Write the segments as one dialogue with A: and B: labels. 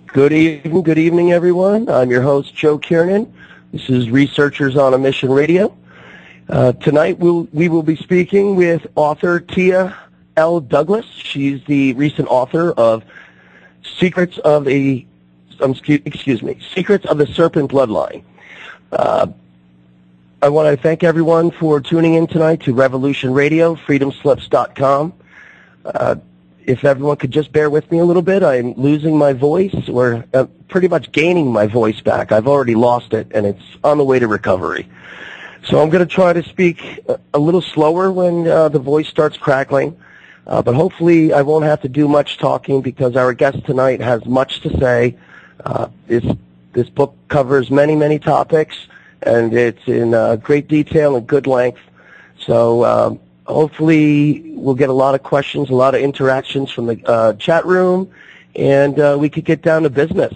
A: Good evening, everyone. I'm your host, Joe Kiernan. This is Researchers on a Mission Radio. Tonight we will be speaking with author Tia L. Douglas. She's the recent author of Secrets of the Serpent Bloodline. I want to thank everyone for tuning in tonight to Revolution Radio, freedomslips.com. If everyone could just bear with me a little bit, I'm losing my voice, or pretty much gaining my voice back. I've already lost it, and it's on the way to recovery. So I'm going to try to speak a little slower when the voice starts crackling, but hopefully I won't have to do much talking because our guest tonight has much to say. This book covers many topics, and it's in great detail and good length. So hopefully we'll get a lot of questions, a lot of interactions from the chat room, and we could get down to business.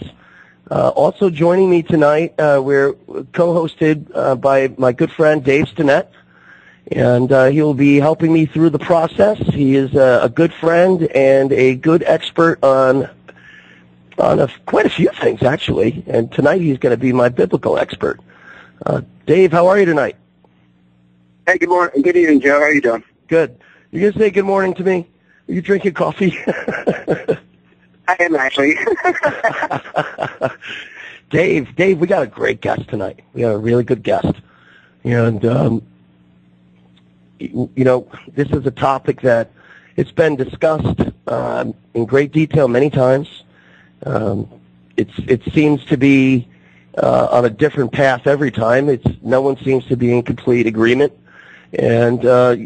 A: Also joining me tonight, we're co-hosted by my good friend Dave Stinnett, and he'll be helping me through the process. He is a good friend and a good expert on quite a few things, actually, and tonight he's going to be my biblical expert. Dave, how are you tonight?
B: Hey, good morning. Good evening, Joe. How are you doing?
A: Good. You're going to say good morning to me? Are you drinking coffee?
B: I am, actually.
A: Dave, we got a great guest tonight. We got a really good guest. And, this is a topic that it's been discussed in great detail many times. It seems to be on a different path every time. No one seems to be in complete agreement. And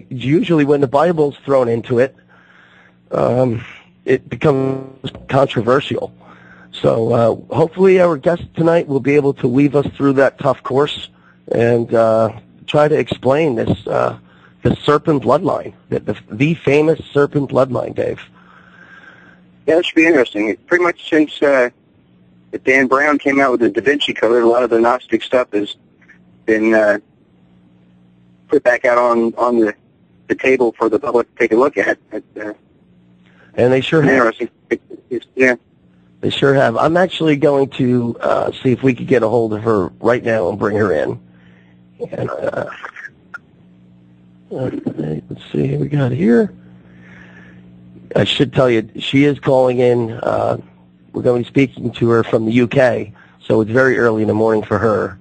A: usually when the Bible's thrown into it, it becomes controversial. So hopefully our guest tonight will be able to weave us through that tough course and try to explain this the Serpent Bloodline, the famous Serpent Bloodline, Dave.
B: Yeah, it should be interesting. Pretty much since Dan Brown came out with the Da Vinci Code, a lot of the Gnostic stuff has been put back out on the table for the public to take a look at.
A: And they sure have.
B: Interesting. Yeah.
A: They sure have. I'm actually going to see if we could get a hold of her right now and bring her in. And let's see who we got here. I should tell you, she is calling in. We're going to be speaking to her from the UK, so it's very early in the morning for her.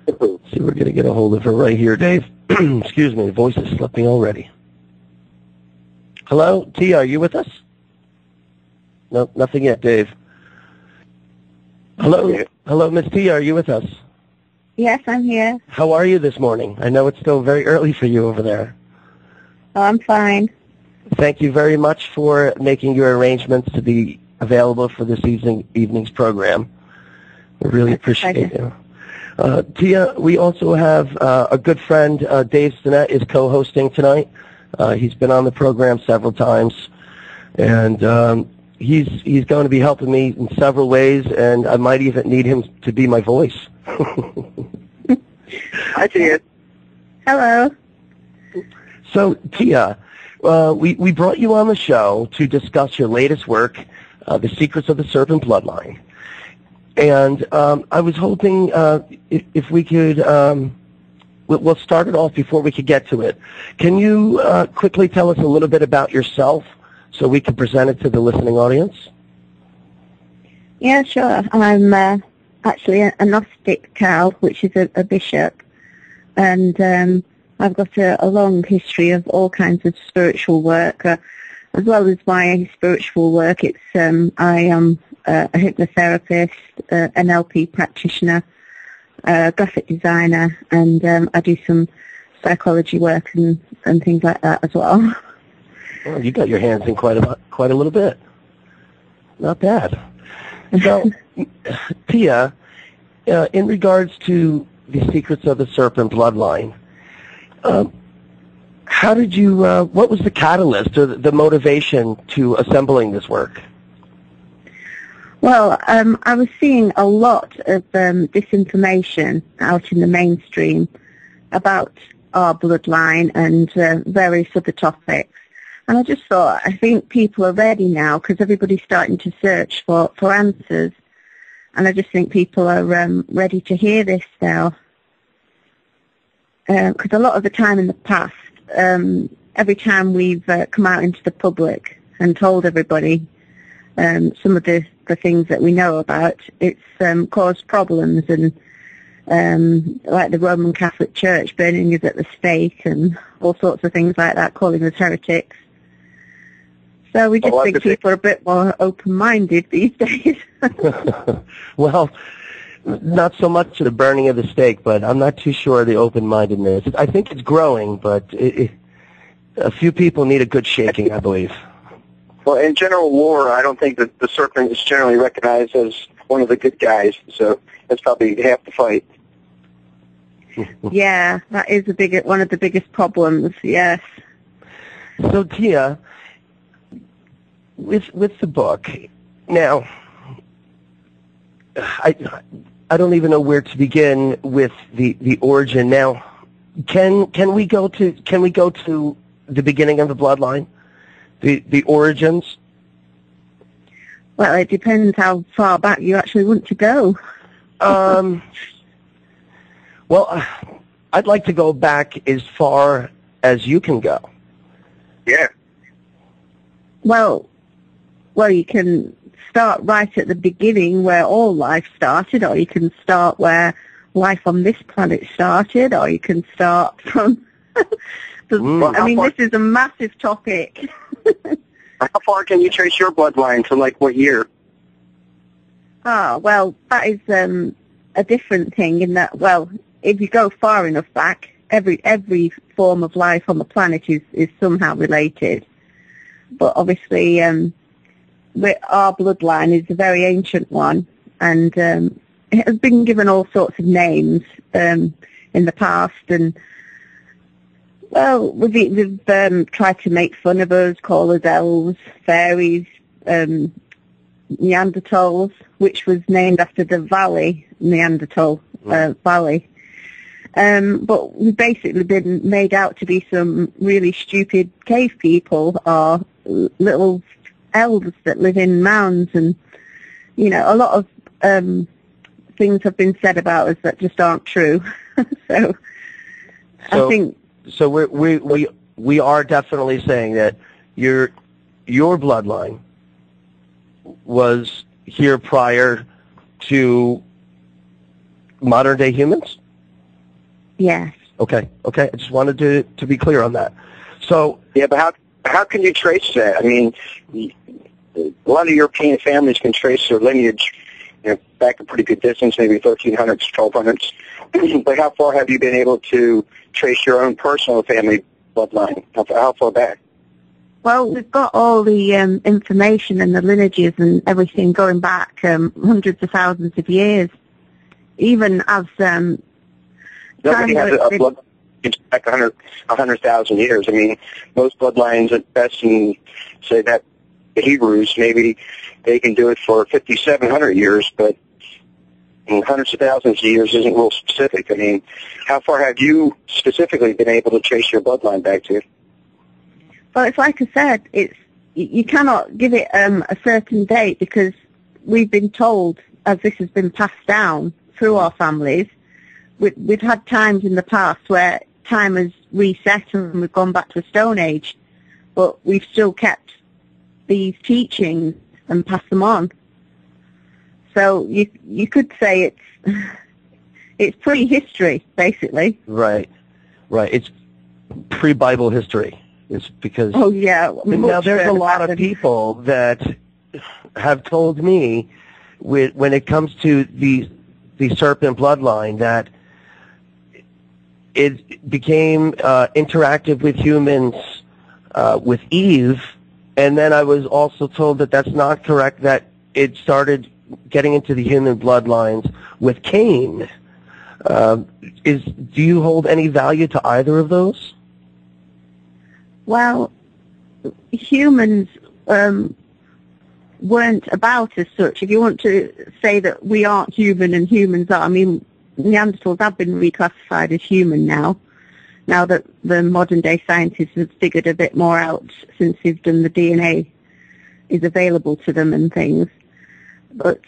A: Let's see, we're going to get a hold of her right here, Dave. Excuse me, the voice is slipping already. Hello, Tia, are you with us? No, nothing yet, Dave. Hello, Miss Tia, are you with us?
C: Yes, I'm here.
A: How are you this morning? I know it's still very early for you over there.
C: Oh, I'm fine.
A: Thank you very much for making your arrangements to be available for this evening's program. We really appreciate you. Tia, we also have a good friend, Dave Stinnett, is co-hosting tonight. He's been on the program several times, and he's going to be helping me in several ways, and I might even need him to be my voice.
B: Hi, Tia.
C: Hello.
A: So, Tia, we brought you on the show to discuss your latest work, The Secrets of the Serpent Bloodline. And I was hoping if we could, we'll start it off before we could get to it. Can you quickly tell us a little bit about yourself so we can present it to the listening audience?
C: Yeah, sure. I'm actually a Gnostic cow, which is a bishop. And I've got a long history of all kinds of spiritual work. As well as my spiritual work, I am a hypnotherapist, NLP practitioner, graphic designer, and I do some psychology work and things like that as well.
A: Well, you got your hands in quite a little bit. Not bad. So, Tia, in regards to the Secrets of the Serpent Bloodline, how did you? What was the catalyst or the motivation to assembling this work?
C: Well, I was seeing a lot of disinformation out in the mainstream about our bloodline and various other topics. And I just thought, I think people are ready now because everybody's starting to search for answers. And I just think people are ready to hear this now. Because a lot of the time in the past, every time we've come out into the public and told everybody some of the things that we know about, it's caused problems, and like the Roman Catholic Church burning us at the stake and all sorts of things like that, calling us heretics. So we just think people are a bit more open-minded these days.
A: Well, not so much the burning of the stake, but I'm not too sure of the open-mindedness. I think it's growing, but a few people need a good shaking, I believe.
B: Well, in general lore, I don't think that the Serpent is generally recognized as one of the good guys, so that's probably half the fight.
C: Yeah, that is one of the biggest problems, yes.
A: So, Tia, with the book, now, I don't even know where to begin with the origin. Now, can we go to the beginning of the bloodline, the origins?
C: Well, it depends how far back you actually want to go.
A: Well, I'd like to go back as far as you can go.
B: Yeah.
C: Well, you can start right at the beginning where all life started, or you can start where life on this planet started, or you can start from... I mean, this is a massive topic.
B: How far can you trace your bloodline to, like, what year?
C: Ah, well, that is a different thing in that, well, if you go far enough back, every form of life on the planet is somehow related. But obviously, our bloodline is a very ancient one, and it has been given all sorts of names in the past, and well, we've tried to make fun of us, call us elves, fairies, Neanderthals, which was named after the valley, Neanderthal Valley. But we've basically been made out to be some really stupid cave people, or little elves that live in mounds, and, you know, a lot of things have been said about us that just aren't true. So I think...
A: So we are definitely saying that your bloodline was here prior to modern day humans?
C: Yes.
A: Okay. I just wanted to be clear on that. So
B: yeah, but how can you trace that? I mean, a lot of European families can trace their lineage, you know, back a pretty good distance, maybe 1300s, 1200s. But how far have you been able to trace your own personal family bloodline? How far back?
C: Well, we've got all the information and the lineages and everything going back hundreds of thousands of years. Even as
B: nobody has a blood back 100,000 years. I mean, most bloodlines at best, and say that the Hebrews, maybe they can do it for 5,700 years, but hundreds of thousands of years isn't real specific. I mean, how far have you specifically been able to trace your bloodline back to?
C: Well, it's like I said, you cannot give it a certain date, because we've been told, as this has been passed down through our families, we've had times in the past where time has reset and we've gone back to a Stone Age, but we've still kept these teachings and passed them on. So you could say it's pre-history, basically.
A: Right. It's pre-Bible history. It's because...
C: Oh, yeah.
A: Now, there's a lot of people that have told me, when it comes to the Serpent Bloodline, that it became interactive with humans with Eve, and then I was also told that that's not correct, that it started getting into the human bloodlines with Cain. Do you hold any value to either of those?
C: Well, humans weren't about as such. If you want to say that we aren't human and humans are, I mean, Neanderthals have been reclassified as human now. now that the modern-day scientists have figured a bit more out since they've done the DNA is available to them and things. But,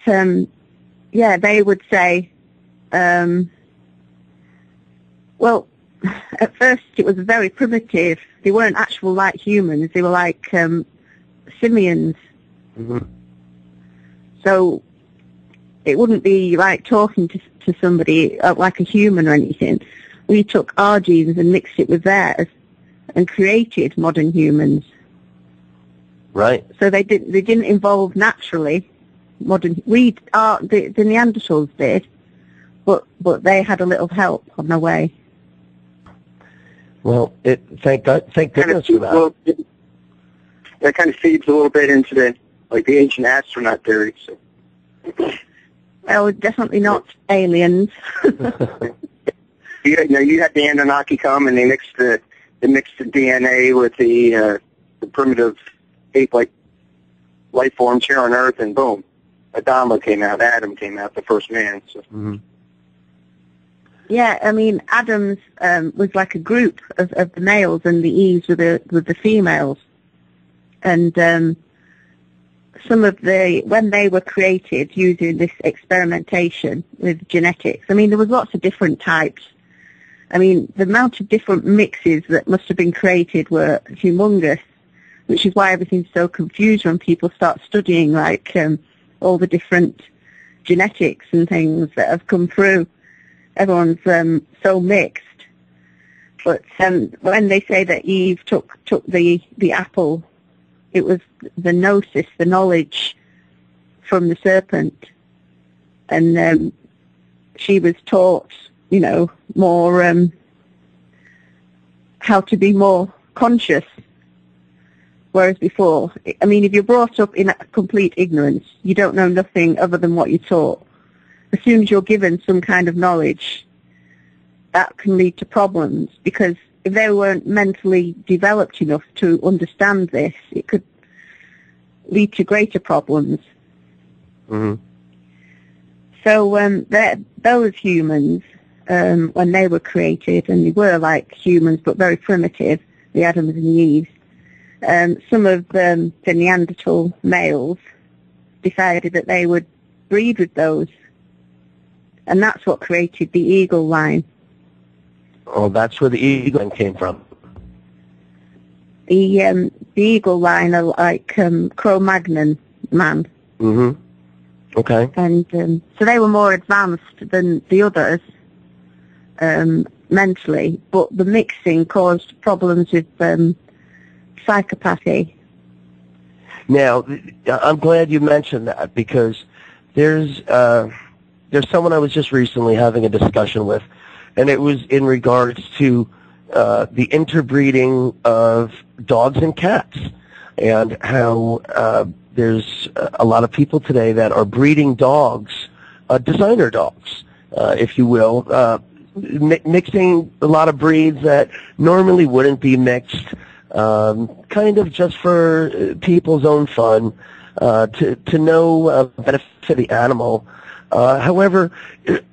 C: yeah, they would say, well, at first it was very primitive. They weren't actual like humans. They were like simians.
A: Mm-hmm.
C: So it wouldn't be like talking to somebody like a human or anything. We took our genes and mixed it with theirs and created modern humans.
A: Right.
C: So they didn't evolve naturally. The Neanderthals did, but they had a little help on their way.
A: Well, thank goodness for that.
B: Well, that kind of feeds a little bit into the ancient astronaut theory. So.
C: Well, definitely not aliens.
B: You had the Anunnaki come and they mixed the DNA with the primitive ape-like life forms here on Earth, and boom, Adam came out, the first man. So.
A: Mm-hmm.
C: Yeah, I mean, Adam's was like a group of the males, and the Eves were the females. And when they were created using this experimentation with genetics, I mean, there was lots of different types. I mean, the amount of different mixes that must have been created were humongous, which is why everything's so confused when people start studying, like, all the different genetics and things that have come through. Everyone's so mixed. But when they say that Eve took the apple, it was the gnosis, the knowledge from the serpent. And she was taught, more how to be more conscious. Whereas before, I mean, if you're brought up in complete ignorance, you don't know nothing other than what you're taught. As soon as you're given some kind of knowledge, that can lead to problems, because if they weren't mentally developed enough to understand this, it could lead to greater problems.
A: Mm-hmm.
C: So those humans, when they were created, and they were like humans but very primitive, the Adams and the Eves, some of the Neanderthal males decided that they would breed with those. And that's what created the eagle line.
A: Oh, that's where the eagle line came from.
C: The eagle line are like Cro-Magnon man.
A: Mm-hmm. Okay.
C: And so they were more advanced than the others mentally, but the mixing caused problems with psychopathy.
A: Now, I'm glad you mentioned that, because there's someone I was just recently having a discussion with, and it was in regards to the interbreeding of dogs and cats, and how there's a lot of people today that are breeding dogs, designer dogs, if you will, mixing a lot of breeds that normally wouldn't be mixed, kind of just for people's own fun, to no benefit of the animal. However,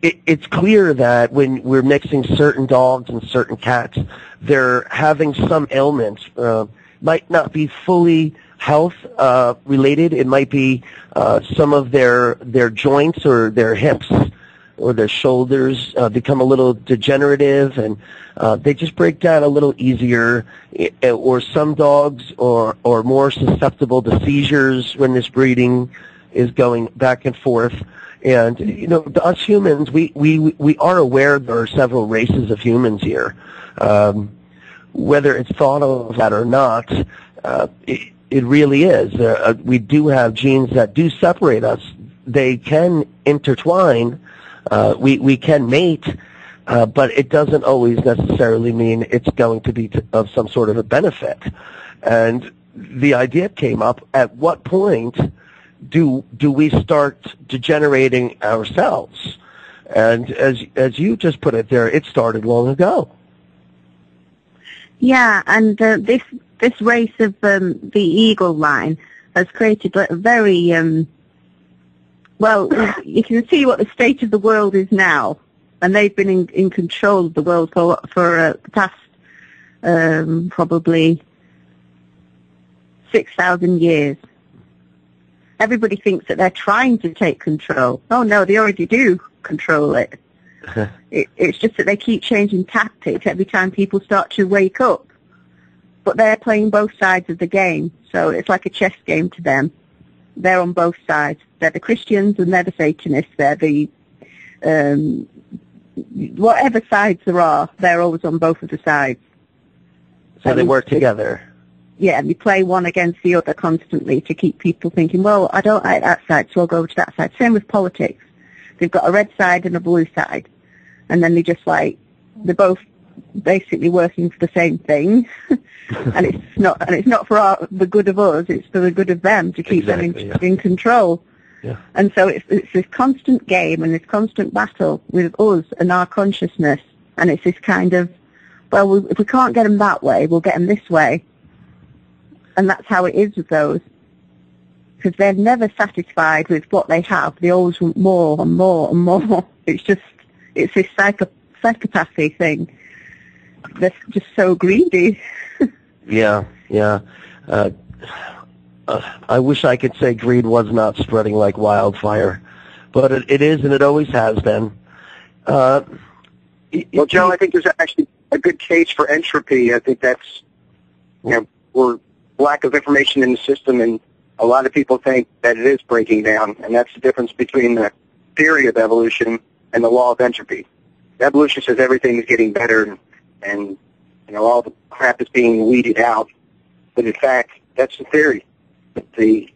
A: it's clear that when we're mixing certain dogs and certain cats, they're having some ailments. Might not be fully health related. It might be some of their joints or their hips or their shoulders become a little degenerative, and they just break down a little easier. Or some dogs are more susceptible to seizures when this breeding is going back and forth. And, us humans, we are aware there are several races of humans here. Whether it's thought of that or not, it really is. We do have genes that do separate us. They can intertwine. We can mate, but it doesn't always necessarily mean it's going to be of some sort of a benefit. And the idea came up, at what point do we start degenerating ourselves? And as you just put it there, it started long ago.
C: Yeah, and this race of the eagle line has created a very well. You can see what the state of the world is now, and they've been in control of the world for the past probably 6,000 years. Everybody thinks that they're trying to take control. Oh no, they already do control it. It's just that they keep changing tactics every time people start to wake up. But they're playing both sides of the game, so it's like a chess game to them. They're on both sides. They're the Christians and they're the Satanists. They're the whatever sides there are, they're always on both of the sides.
A: So they work together.
C: Yeah, and they play one against the other constantly to keep people thinking, well, I don't like that side, so I'll go over to that side. Same with politics. They've got a red side and a blue side. And then they're both basically working for the same thing. and it's not for the good of us, it's for the good of them to keep them in control.
A: Yeah.
C: And so it's this constant game and this constant battle with us and our consciousness. And it's this kind of, well, if we can't get them that way, we'll get them this way. And that's how it is with those. Because they're never satisfied with what they have. They always want more and more and more. It's this psychopathy thing. They're just so greedy.
A: Yeah. I wish I could say greed was not spreading like wildfire, but it is, and it always has been.
B: Well, Joe, I think there's actually a good case for entropy. I think that's, we're lack of information in the system, and a lot of people think that it is breaking down, and that's the difference between the theory of evolution and the law of entropy. Evolution says everything is getting better, and all the crap is being weeded out, but in fact, that's the theory. The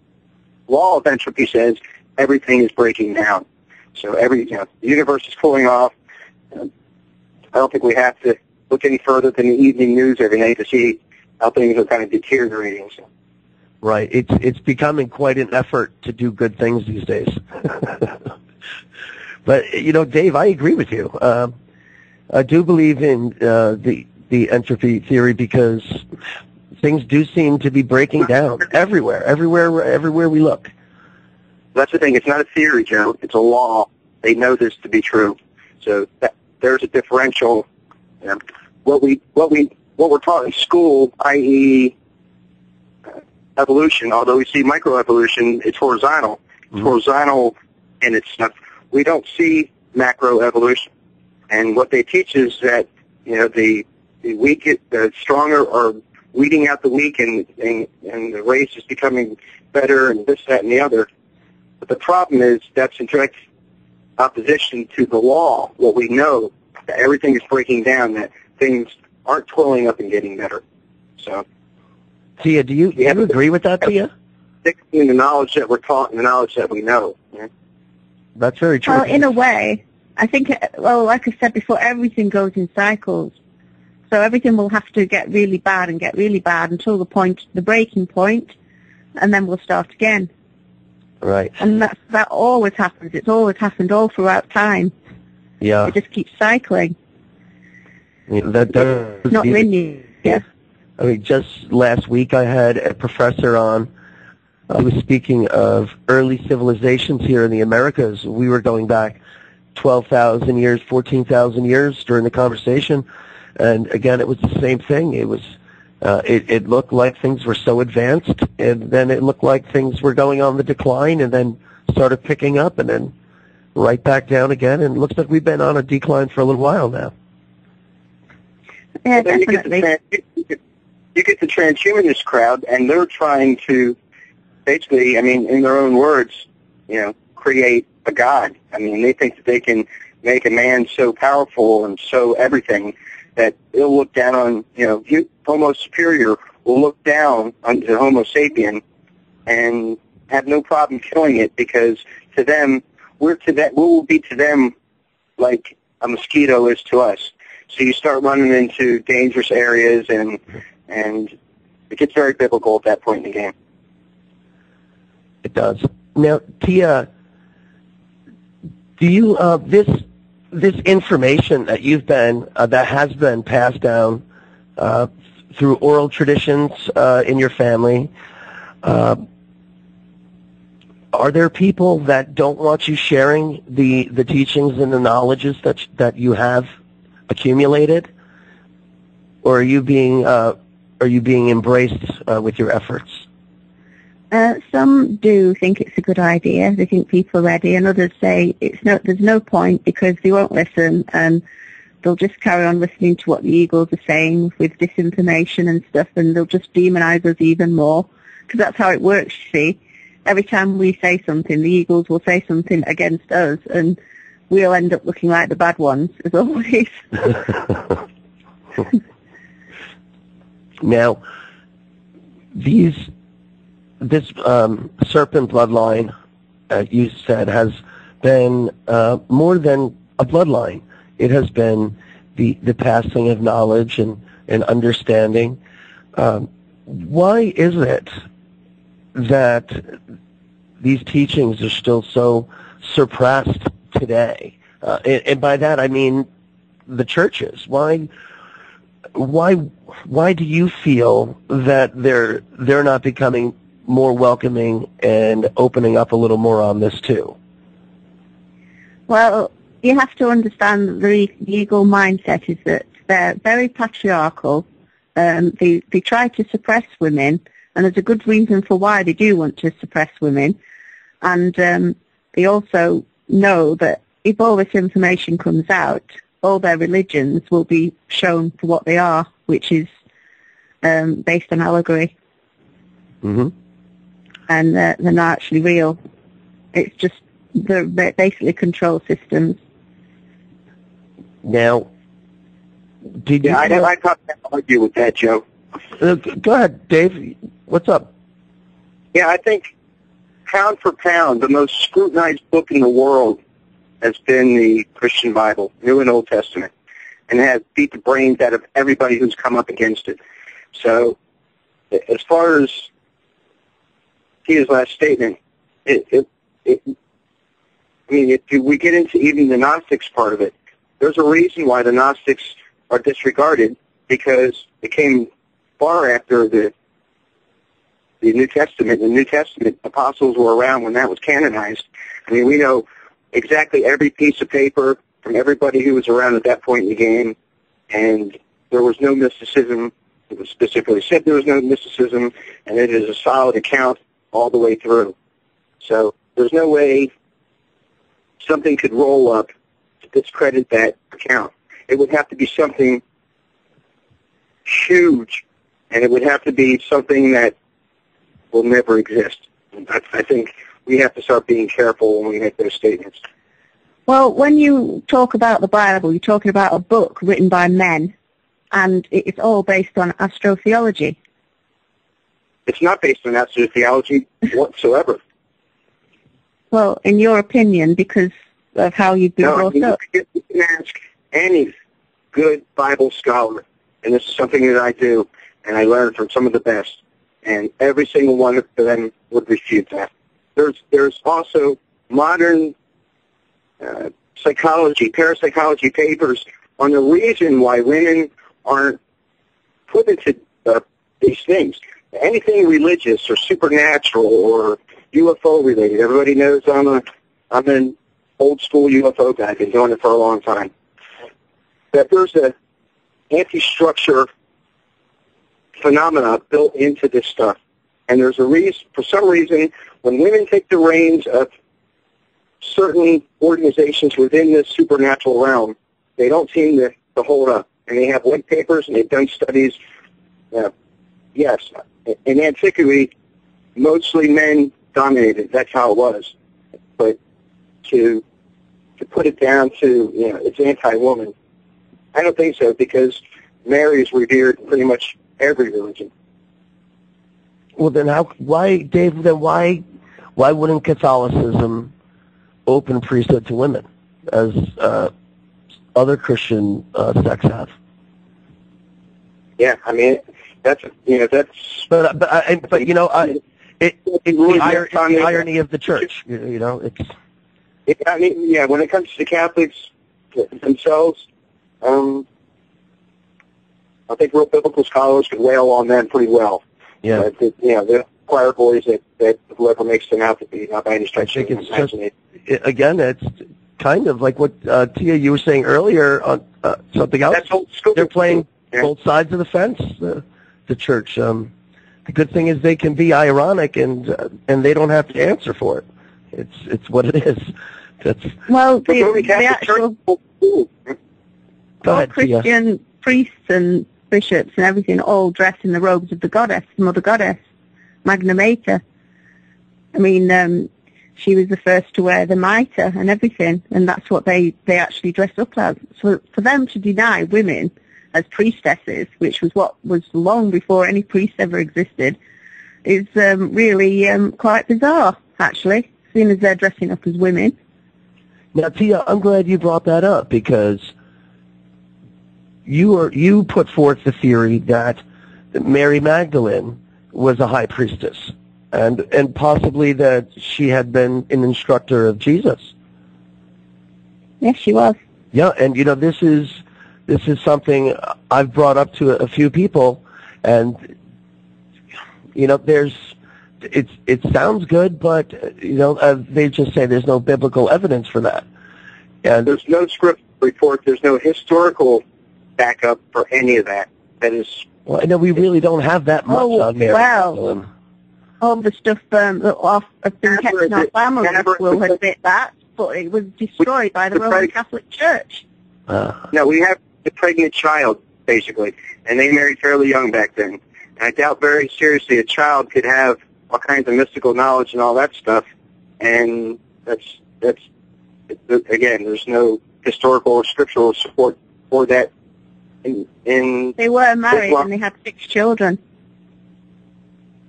B: law of entropy says everything is breaking down. So the universe is cooling off. I don't think we have to look any further than the evening news every night to see how things are kind of deteriorating. So.
A: Right. It's becoming quite an effort to do good things these days. But, Dave, I agree with you. I do believe in the entropy theory because things do seem to be breaking down everywhere we look.
B: That's the thing. It's not a theory, Joe. It's a law. They know this to be true. So there's a differential. What we're taught in school, i.e., evolution, although we see microevolution, it's horizontal. It's horizontal in its stuff. We don't see macroevolution. And what they teach is that, the weak, the stronger are weeding out the weak, and the race is becoming better, and this, that, and the other. But the problem is that's in direct opposition to the law. What we know, that everything is breaking down, that things aren't twirling up and getting better. So,
A: Tia, do you agree with that, Tia?
B: Stick in the knowledge that we're taught and the knowledge that we know. Yeah?
A: That's very true.
C: Well, in a way, I think, like I said before, everything goes in cycles. So everything will have to get really bad until the breaking point, and then we'll start again.
A: Right.
C: And that always happens. It's always happened all throughout time.
A: Yeah.
C: It just keeps cycling.
A: It's
C: not linear. Yeah.
A: I mean, just last week I had a professor on. I was speaking of early civilizations here in the Americas. We were going back 12,000 years, 14,000 years during the conversation. And again, it was the same thing. It was, it looked like things were so advanced, and then it looked like things were going on the decline, and then started picking up, and then right back down again. And it looks like we've been on a decline for a little while now.
C: Yeah, definitely.
B: You get the transhumanist crowd, and they're trying to basically, in their own words, create a god. They think that they can make a man so powerful and so everything that he'll look down on, Homo superior will look down on the Homo sapien and have no problem killing it, because to them, we will be to them like a mosquito is to us. So you start running into dangerous areas, and it gets very biblical at that point in the game.
A: It does. Now, Tia, do you this information that that has been passed down through oral traditions in your family, are there people that don't want you sharing the teachings and the knowledges that you have accumulated? or are you being embraced with your efforts?
C: Some do think it's a good idea. They think people are ready, and others say there's no point because they won't listen, and they'll just carry on listening to what the Eagles are saying with disinformation and stuff, and they'll just demonize us even more. Because that's how it works, you see. Every time we say something, the Eagles will say something against us, and we'll end up looking like the bad ones, as always.
A: Now, this Serpent Bloodline, you said, has been more than a bloodline. It has been the passing of knowledge and understanding. Why is it that these teachings are still so suppressed today? And by that I mean the churches. Why do you feel that they're not becoming more welcoming and opening up a little more on this too?
C: Well, you have to understand that the Eagle mindset is that they're very patriarchal. They try to suppress women, and there's a good reason for why they do want to suppress women. And they also know that if all this information comes out, all their religions will be shown for what they are, which is based on allegory. Mm-hmm. And they're not actually real. It's just they're basically control systems.
A: Now,
B: I can't argue with that, Joe.
A: Go ahead, Dave. What's up?
B: Yeah, I think pound for pound, the most scrutinized book in the world has been the Christian Bible, New and Old Testament, and has beat the brains out of everybody who's come up against it. So, as far as his last statement, if we get into even the Gnostics part of it, there's a reason why the Gnostics are disregarded, because it came far after the New Testament. The New Testament apostles were around when that was canonized. I mean, we know exactly every piece of paper from everybody who was around at that point in the game, and there was no mysticism. It was specifically said there was no mysticism, and it is a solid account all the way through. So there's no way something could roll up to discredit that account. It would have to be something huge, and it would have to be something that will never exist. I think we have to start being careful when we make those statements.
C: Well, when you talk about the Bible, you're talking about a book written by men, and it's all based on astrotheology.
B: It's not based on astrotheology whatsoever.
C: Well, in your opinion, because of how you've been brought up.
B: You can ask any good Bible scholar, and this is something that I do, and I learned from some of the best, and every single one of them would refute that. There's also modern parapsychology papers on the reason why women aren't put into these things. Anything religious or supernatural or UFO related. Everybody knows I'm an old school UFO guy. I've been doing it for a long time. That there's a anti-structure phenomena built into this stuff. And there's a reason, for some reason, when women take the reins of certain organizations within this supernatural realm, they don't seem to hold up. And they have white papers, and they've done studies. Yes, in antiquity, mostly men dominated. That's how it was. But to put it down to, it's anti-woman, I don't think so, because Mary is revered in pretty much every religion.
A: Well, then why, Dave, why wouldn't Catholicism open priesthood to women, as other Christian sects have?
B: Yeah, I mean, that's.
A: But the irony of the church.
B: It's. When it comes to the Catholics themselves, I think real biblical scholars could wail on them pretty well.
A: Yeah.
B: The choir boys that whoever makes them out to be, not by any stretch of the imagination.
A: Again, it's kind of like what Tia, you were saying earlier on something else.
B: That's old school.
A: They're playing both sides of the fence, the church. The good thing is they can be ironic, and they don't have to answer for it. It's what it is.
C: Well, the actual Christian priests and bishops and everything all dress in the robes of the goddess, Mother Goddess, Magna Mater. I mean, she was the first to wear the mitre and everything, and that's what they actually dressed up as. So for them to deny women as priestesses, which was what was long before any priest ever existed, is really quite bizarre, actually, seeing as they're dressing up as women.
A: Now, Tia, I'm glad you brought that up, because you put forth the theory that Mary Magdalene was a high priestess, and possibly that she had been an instructor of Jesus.
C: Yes, she was.
A: Yeah, and this is something I've brought up to a few people, and it sounds good, but they just say there's no biblical evidence for that. And
B: there's no script report. There's no historical backup for any of that. That is.
A: Well, I know we really don't have that much on Mary Magdalene.
C: All the stuff that have been kept in our family will admit that, but it was destroyed by the Roman Catholic Church.
B: No, we have a pregnant child, basically, and they married fairly young back then. And I doubt very seriously a child could have all kinds of mystical knowledge and all that stuff, and that's again, there's no historical or scriptural support for that.
C: They were married and they had 6 children.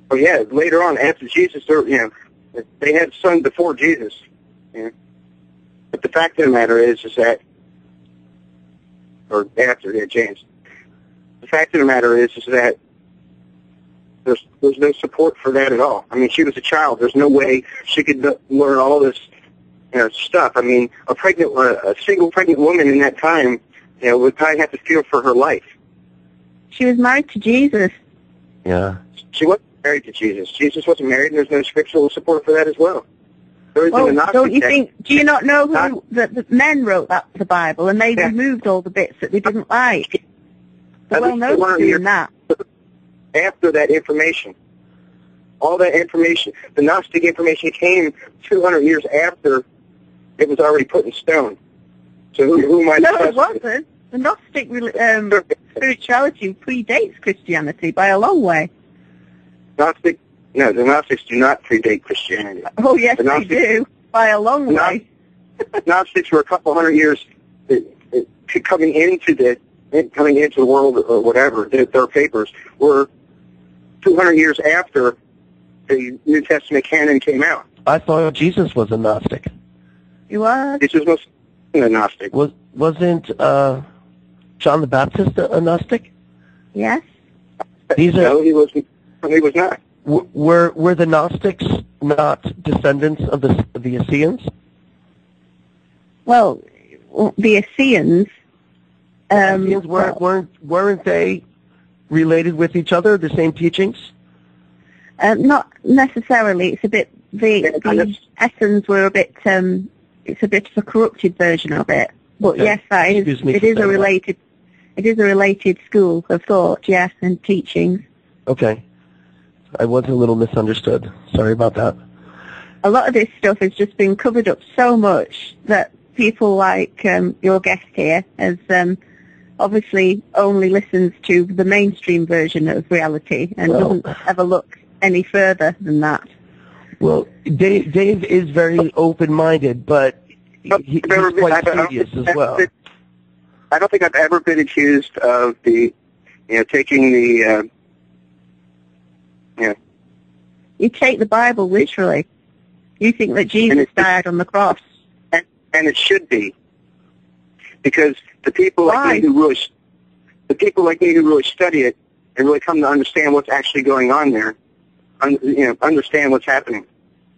B: Oh yeah, later on after Jesus, they had a son before Jesus. But the fact of the matter is that, or after James. The fact of the matter is that there's no support for that at all. I mean, she was a child. There's no way she could learn all this stuff. I mean, a single pregnant woman in that time, would probably have to fear for her life.
C: She was married to Jesus.
A: Yeah.
B: She wasn't married to Jesus. Jesus wasn't married, and there's no scriptural support for that as well.
C: Don't you think? Do you not know who the men wrote the Bible, and they removed all the bits that they didn't like? They're well known for doing that.
B: After that information, all that information, the Gnostic information came 200 years after it was already put in stone. So who might?
C: No, it wasn't. The Gnostic spirituality predates Christianity by a long way.
B: No, the Gnostics do not predate Christianity.
C: Oh, yes, they do, by a long way.
B: Gnostics were a couple hundred years coming into the world or whatever. Their papers were 200 years after the New Testament canon came out.
A: I thought Jesus was a Gnostic.
C: He was?
B: Jesus was a Gnostic.
A: Wasn't John the Baptist a Gnostic?
C: Yes.
B: No, he was not.
A: Were the Gnostics not descendants of the Essenes?
C: Well, the Essenes.
A: Weren't they related with each other? The same teachings?
C: Not necessarily. It's a bit. The Essenes were a bit. It's a bit of a corrupted version of it. But okay. Yes, that is. It is a related. It is a related school of thought. Yes, and teachings. Okay.
A: I was a little misunderstood. Sorry about that.
C: A lot of this stuff has just been covered up so much that people like your guest here has obviously only listens to the mainstream version of reality and doesn't ever look any further than that.
A: Well, Dave is very open-minded, but he's quite serious as well.
B: I don't think I've ever been accused of taking the...
C: You take the Bible literally. You think that Jesus died on the cross.
B: And it should be. Because the people like me who really study it and really come to understand what's actually going on there, understand what's happening.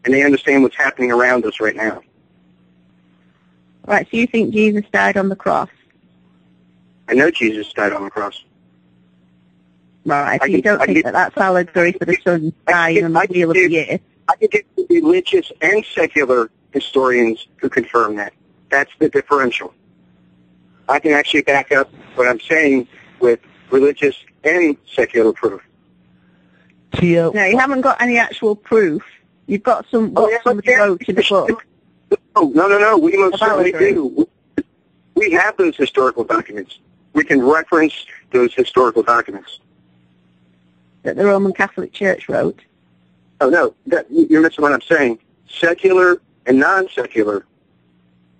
B: And they understand what's happening around us right now.
C: Right, so you think Jesus died on the cross?
B: I know Jesus died on the cross.
C: Right, so you don't think that's allegory for the sun dying on the wheel of the year?
B: I could get religious and secular historians who confirm that. That's the differential. I can actually back up what I'm saying with religious and secular proof.
A: Tia,
C: No, you haven't got any actual proof. You've got what somebody wrote in a book.
B: No. We most
C: About
B: certainly
C: it.
B: do. We have those historical documents. We can reference those historical documents.
C: That the Roman Catholic Church wrote.
B: Oh, no, you're missing what I'm saying. Secular and non-secular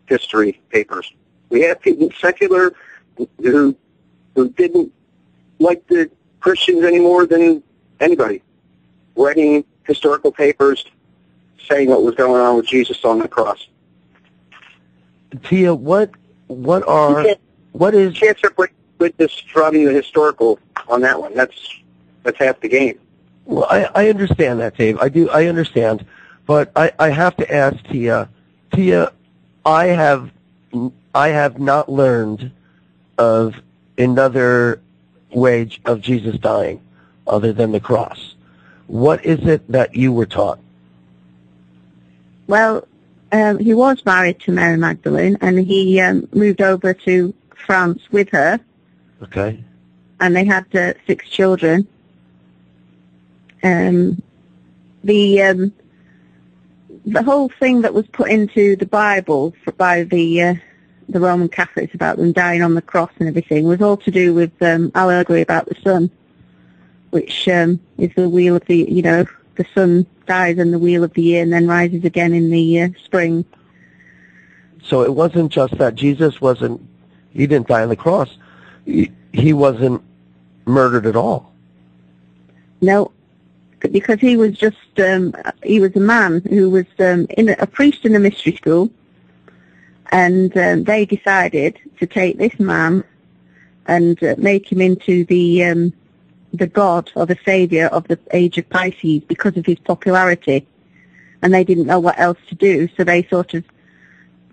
B: history papers. We have people secular who didn't like the Christians any more than anybody, writing historical papers saying what was going on with Jesus on the cross.
A: Tia, what is?
B: You can't separate this from the historical on that one. That's half the game.
A: Well, I understand that, Dave. I understand, but I have to ask Tia. Tia, I have not learned of another way of Jesus dying other than the cross. What is it that you were taught?
C: Well, he was married to Mary Magdalene, and he moved over to France with her,
A: Okay.
C: and they had 6 children. The whole thing that was put into the Bible by the Roman Catholics about them dying on the cross and everything was all to do with allegory about the sun, which is the wheel of the, the sun dies in the wheel of the year and then rises again in the spring.
A: So it wasn't just that Jesus he didn't die on the cross. He wasn't murdered at all.
C: No, because he was just, he was a man who was a priest in a mystery school, and they decided to take this man and make him into the god or the saviour of the age of Pisces because of his popularity, and they didn't know what else to do, so they sort of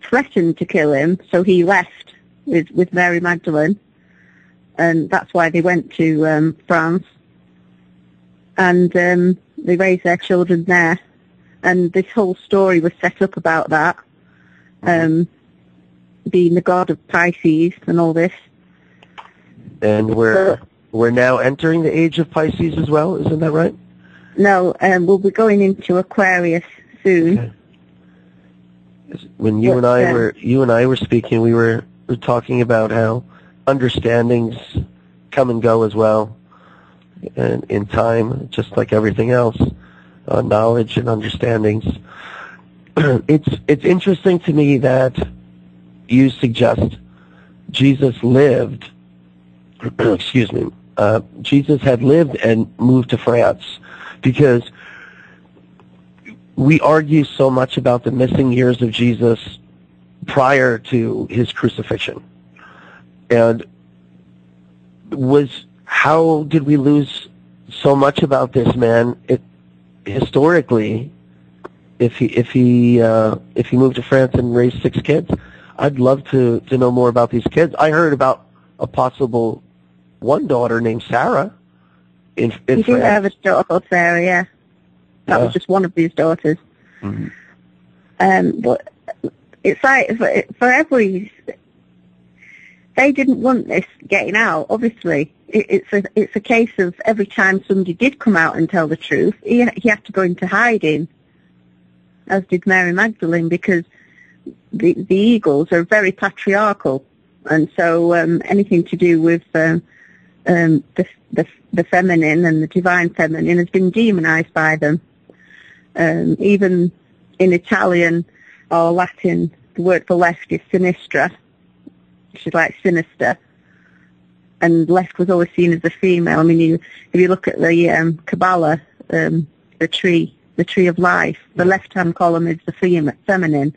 C: threatened to kill him, so he left with Mary Magdalene, and that's why they went to France, and they raised their children there, and this whole story was set up about that, being the god of Pisces and all this.
A: And we're now entering the age of Pisces as well, isn't that right?
C: No, we'll be going into Aquarius soon.
A: Okay. When you and I were speaking, we were talking about how understandings come and go as well, and in time, just like everything else, knowledge and understandings. It's interesting to me that you suggest Jesus lived. Excuse me. Jesus had lived and moved to France, because we argue so much about the missing years of Jesus prior to his crucifixion. And how did we lose so much about this man historically if he moved to France and raised 6 kids? I'd love to know more about these kids. I heard about a possible one daughter named Sarah in France.
C: He did have a daughter called Sarah, yeah. That was just one of his daughters. Mm-hmm. But it's like for every, they didn't want this getting out. Obviously, it's a case of every time somebody did come out and tell the truth, he had to go into hiding, as did Mary Magdalene, because the Eagles are very patriarchal, and so anything to do with the feminine and the divine feminine has been demonized by them. Even in Italian or Latin, the word for left is sinistra, which is like sinister, and left was always seen as a female. I mean, if you look at the Kabbalah, the tree of life, the left-hand column is the feminine,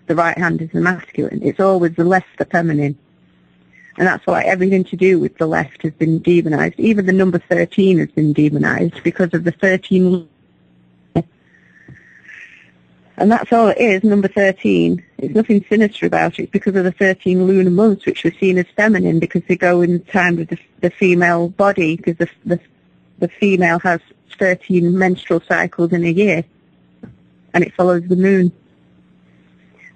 C: the right hand is the masculine. It's always the left, the feminine. And that's why everything to do with the left has been demonized. Even the number 13 has been demonized because of the 13. And that's all it is, number 13. There's nothing sinister about it. It's because of the 13 lunar months, which were seen as feminine because they go in time with the female body, because the female has 13 menstrual cycles in a year, and it follows the moon.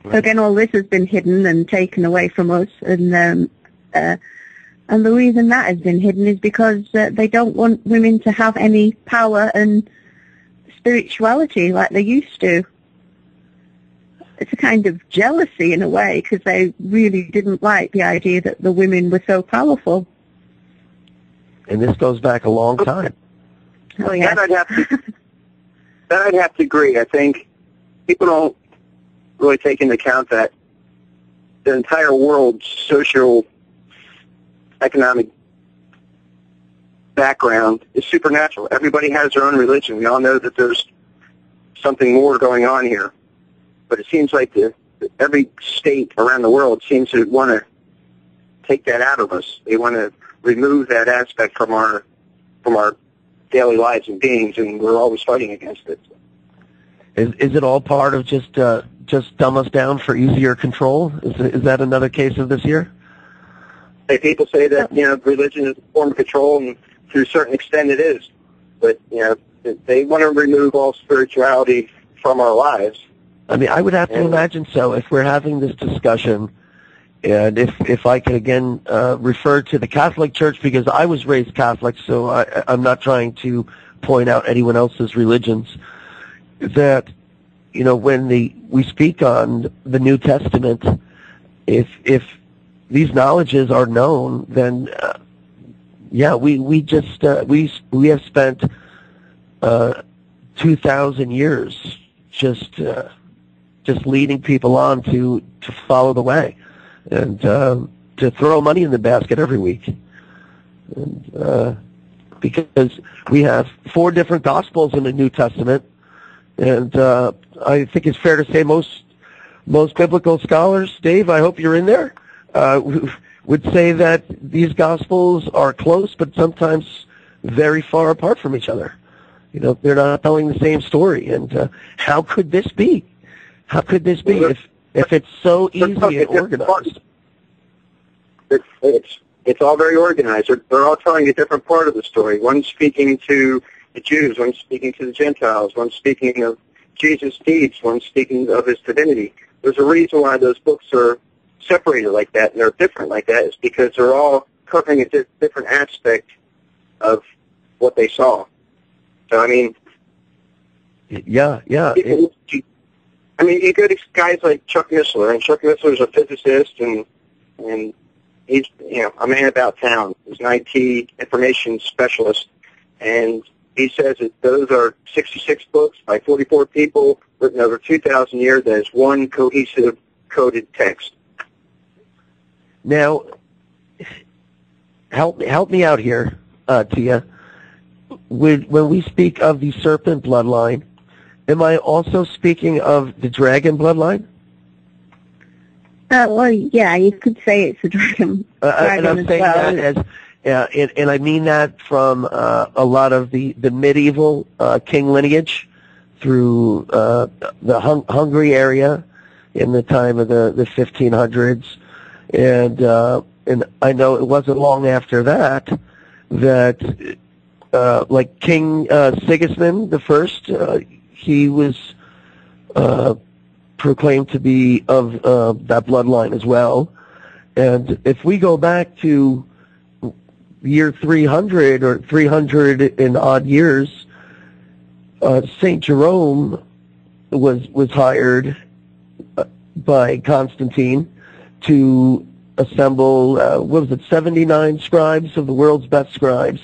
C: Right. So again, all this has been hidden and taken away from us, and And the reason that has been hidden is because they don't want women to have any power and spirituality like they used to. It's a kind of jealousy in a way, because they really didn't like the idea that the women were so powerful.
A: And this goes back a long time.
C: Oh, yeah.
B: That I'd have to agree. I think people don't really take into account that the entire world's social, economic background is supernatural. Everybody has their own religion. We all know that there's something more going on here. But it seems like every state around the world seems to want to take that out of us. They want to remove that aspect from our daily lives and beings, and we're always fighting against it.
A: Is it all part of just dumb us down for easier control? Is that another case of this year?
B: Hey, people say that religion is a form of control, and to a certain extent it is. But they want to remove all spirituality from our lives.
A: I mean, I would have to imagine so. If we're having this discussion, and if I could again refer to the Catholic Church, because I was raised Catholic, so I'm not trying to point out anyone else's religions, that when we speak on the New Testament, if these knowledges are known, then we have spent 2,000 years just leading people on to follow the way, and to throw money in the basket every week. And, because we have 4 different Gospels in the New Testament, and I think it's fair to say most biblical scholars, Dave, I hope you're in there, would say that these Gospels are close, but sometimes very far apart from each other. They're not telling the same story, and how could this be? How could this be if it's so easy and organized?
B: It's all very organized. They're all telling a different part of the story. One's speaking to the Jews, one's speaking to the Gentiles, one's speaking of Jesus' deeds, one's speaking of his divinity. There's a reason why those books are separated like that, and they're different like that, is because they're all covering a different aspect of what they saw. So, I mean...
A: Yeah.
B: You go to guys like Chuck Missler, and Chuck Missler is a physicist, and he's a man about town. He's an IT information specialist, and he says that those are 66 books by 44 people written over 2,000 years. That is one cohesive, coded text.
A: Now, help me out here, Tia. When we speak of the Serpent Bloodline, am I also speaking of the Dragon Bloodline?
C: Well, yeah, you could say it's a dragon.
A: And I'm saying that and I mean that from a lot of the medieval king lineage through the Hungary area in the time of the 1500s, and I know it wasn't long after that like King Sigismund I, he was proclaimed to be of that bloodline as well. And if we go back to year 300 or 300 and odd years, St. Jerome was hired by Constantine to assemble, 79 scribes of the world's best scribes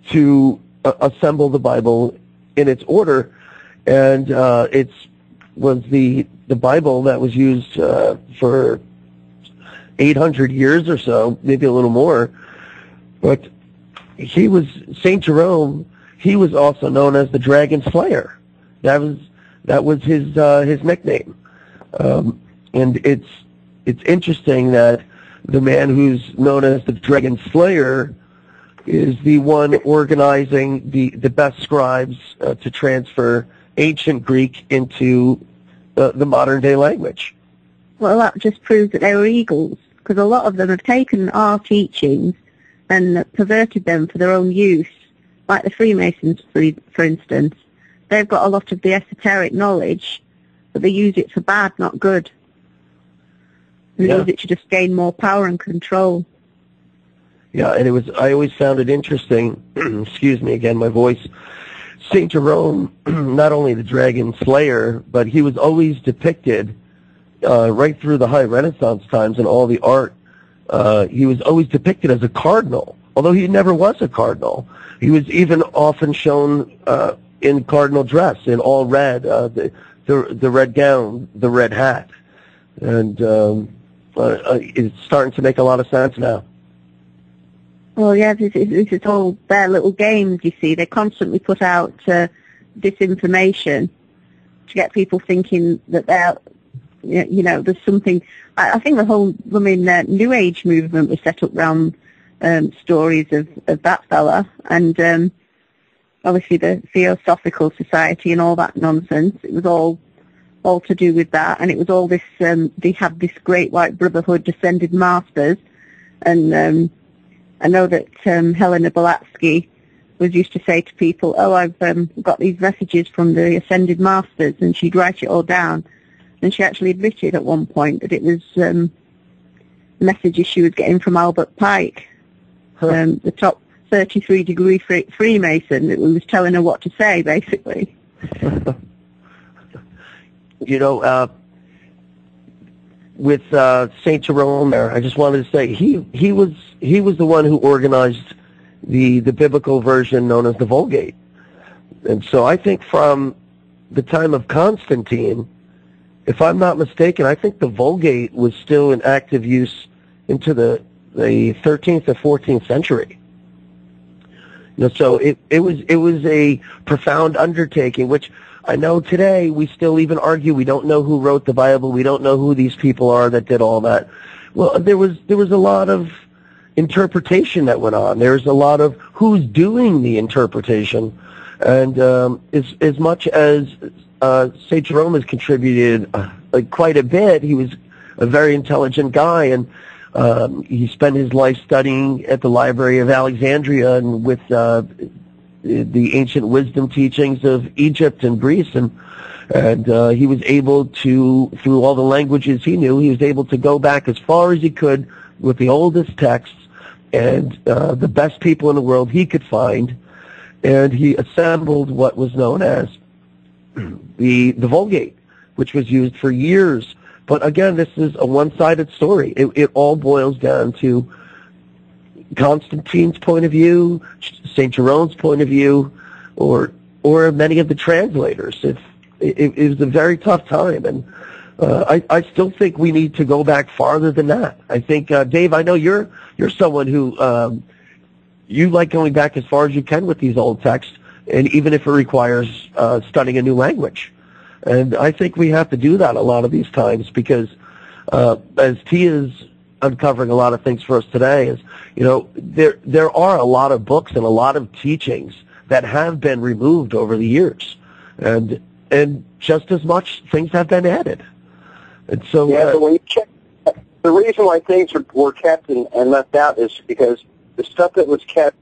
A: to assemble the Bible in its order. And it was the Bible that was used for 800 years or so, maybe a little more. But St. Jerome, he was also known as the Dragon Slayer. That was his nickname. And it's interesting that the man who's known as the Dragon Slayer is the one organizing the best scribes to transfer ancient Greek into the modern day language.
C: Well, that just proves that they were eagles, because a lot of them have taken our teachings and perverted them for their own use, like the Freemasons, for instance. They've got a lot of the esoteric knowledge, but they use it for bad, not good. They use it to just gain more power and control.
A: Yeah, and I always found it interesting, excuse me again, my voice, St. Jerome, not only the dragon slayer, but he was always depicted, right through the High Renaissance times and all the art, he was always depicted as a cardinal, although he never was a cardinal. He was even often shown in cardinal dress, in all red, the red gown, the red hat. And it's starting to make a lot of sense now.
C: Well, yeah, this is all their little games, you see. They constantly put out disinformation to get people thinking that they're, there's something. I think the whole, New Age movement was set up around stories of that fella, and obviously the Theosophical Society and all that nonsense. It was all to do with that, and it was all this. They had this Great White Brotherhood Ascended Masters, and I know that Helena Blavatsky was used to say to people, "Oh, I've got these messages from the Ascended Masters," and she'd write it all down. And she actually admitted at one point that it was messages she was getting from Albert Pike, the top 33-degree Freemason, that was telling her what to say, basically.
A: With St. Jerome there, I just wanted to say he was the one who organized the biblical version known as the Vulgate. And so I think from the time of Constantine, if I'm not mistaken, I think the Vulgate was still in active use into the 13th or 14th century. So it was a profound undertaking, which I know today we still even argue. We don't know who wrote the Bible. We don't know who these people are that did all that. Well, there was a lot of interpretation that went on. There's a lot of who's doing the interpretation, and as much as St. Jerome has contributed quite a bit. He was a very intelligent guy, and he spent his life studying at the Library of Alexandria and with the ancient wisdom teachings of Egypt and Greece, and he was able to, through all the languages he knew, he was able to go back as far as he could with the oldest texts and the best people in the world he could find, and he assembled what was known as the Vulgate, which was used for years. But again, this is a one-sided story. It all boils down to Constantine's point of view, St. Jerome's point of view, or many of the translators. It was a very tough time, and I still think we need to go back farther than that. I think, Dave, I know you're someone who you like going back as far as you can with these old texts, and even if it requires studying a new language. And I think we have to do that a lot of these times because, as T is uncovering a lot of things for us today, is, there are a lot of books and a lot of teachings that have been removed over the years, and just as much things have been added. And so,
B: but when you check, the reason why things were kept and left out is because the stuff that was kept,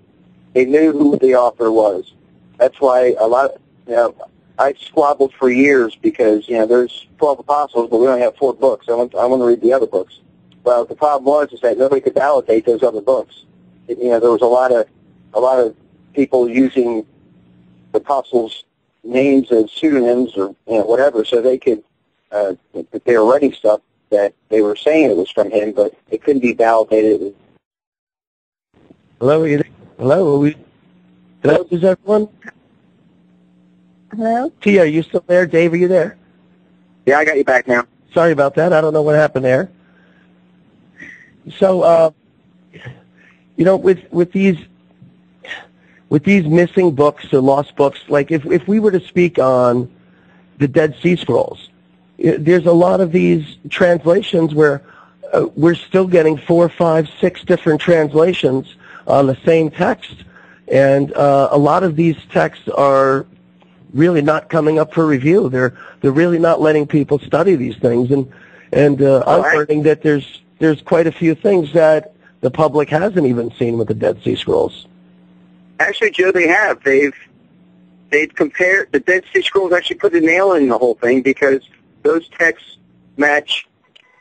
B: they knew who the author was. That's why a lot of, I squabbled for years because, there's 12 apostles, but we only have 4 books. I want to read the other books. Well, the problem was that nobody could validate those other books. There was a lot of people using the apostles' names as pseudonyms or whatever, so they could they were writing stuff that they were saying it was from him, but it couldn't be validated.
A: Hello, hello, is everyone?
C: Hello?
A: Tia, are you still there? Dave, are you there?
B: Yeah, I got you back now.
A: Sorry about that. I don't know what happened there. So, with these missing books or lost books, like if we were to speak on the Dead Sea Scrolls, there's a lot of these translations where we're still getting 4, 5, 6 different translations on the same text, and a lot of these texts are really not coming up for review. They're really not letting people study these things, and I'm learning that there's quite a few things that the public hasn't even seen with the Dead Sea Scrolls.
B: Actually, Joe, they have. They've compared the Dead Sea Scrolls. Actually, put a nail in the whole thing because those texts match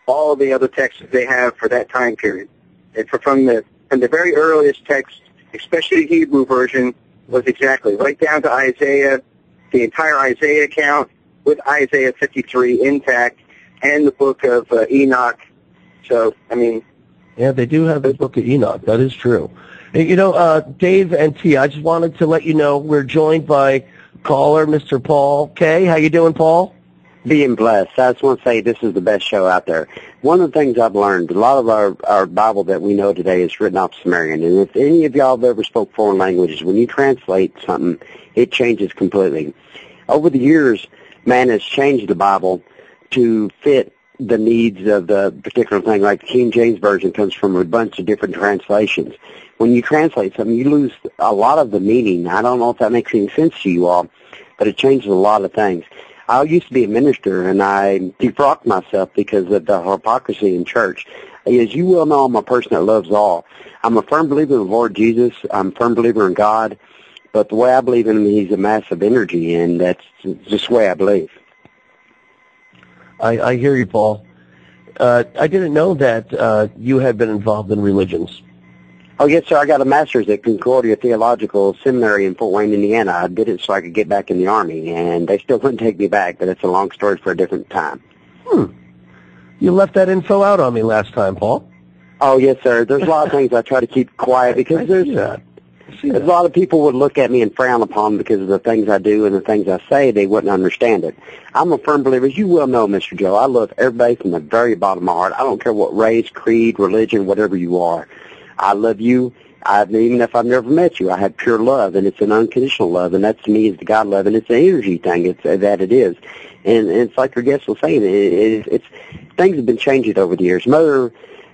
B: all of the other texts that they have for that time period. And from the And the very earliest text, especially the Hebrew version, was exactly right down to Isaiah, the entire Isaiah account with Isaiah 53 intact, and the book of Enoch. So, I mean...
A: Yeah, they do have the book of Enoch. That is true. And, you know, Dave and T, I just wanted to let you know we're joined by caller, Mr. Paul K. How you doing, Paul?
D: Being blessed. I just want to say this is the best show out there. One of the things I've learned, a lot of our Bible that we know today is written off Sumerian. And if any of y'all have ever spoke foreign languages, when you translate something, it changes completely. Over the years, man has changed the Bible to fit the needs of the particular thing. Like the King James Version comes from a bunch of different translations. When you translate something, you lose a lot of the meaning. I don't know if that makes any sense to you all, but it changes a lot of things. I used to be a minister, and I defrocked myself because of the hypocrisy in church. As you well know, I'm a person that loves all. I'm a firm believer in the Lord Jesus. I'm a firm believer in God. But the way I believe in him, he's a massive energy, and that's just the way I believe.
A: I hear you, Paul. I didn't know that you had been involved in religions.
D: Oh, yes, sir. I got a master's at Concordia Theological Seminary in Fort Wayne, Indiana. I did it so I could get back in the Army, and they still wouldn't take me back, but it's a long story for a different time.
A: You left that info out on me last time, Paul.
D: Oh, yes, sir. There's a lot of things I try to keep quiet because there's a lot of people would look at me and frown upon because of the things I do and the things I say. They wouldn't understand it. I'm a firm believer. As you well know, Mr. Joe, I love everybody from the very bottom of my heart. I don't care what race, creed, religion, whatever you are. I love you. Even if I've never met you, I have pure love, and it's an unconditional love, and that to me is the God love, and it's an energy thing. It's that it is, and it's like your guest was saying. It's things have been changing over the years. Mother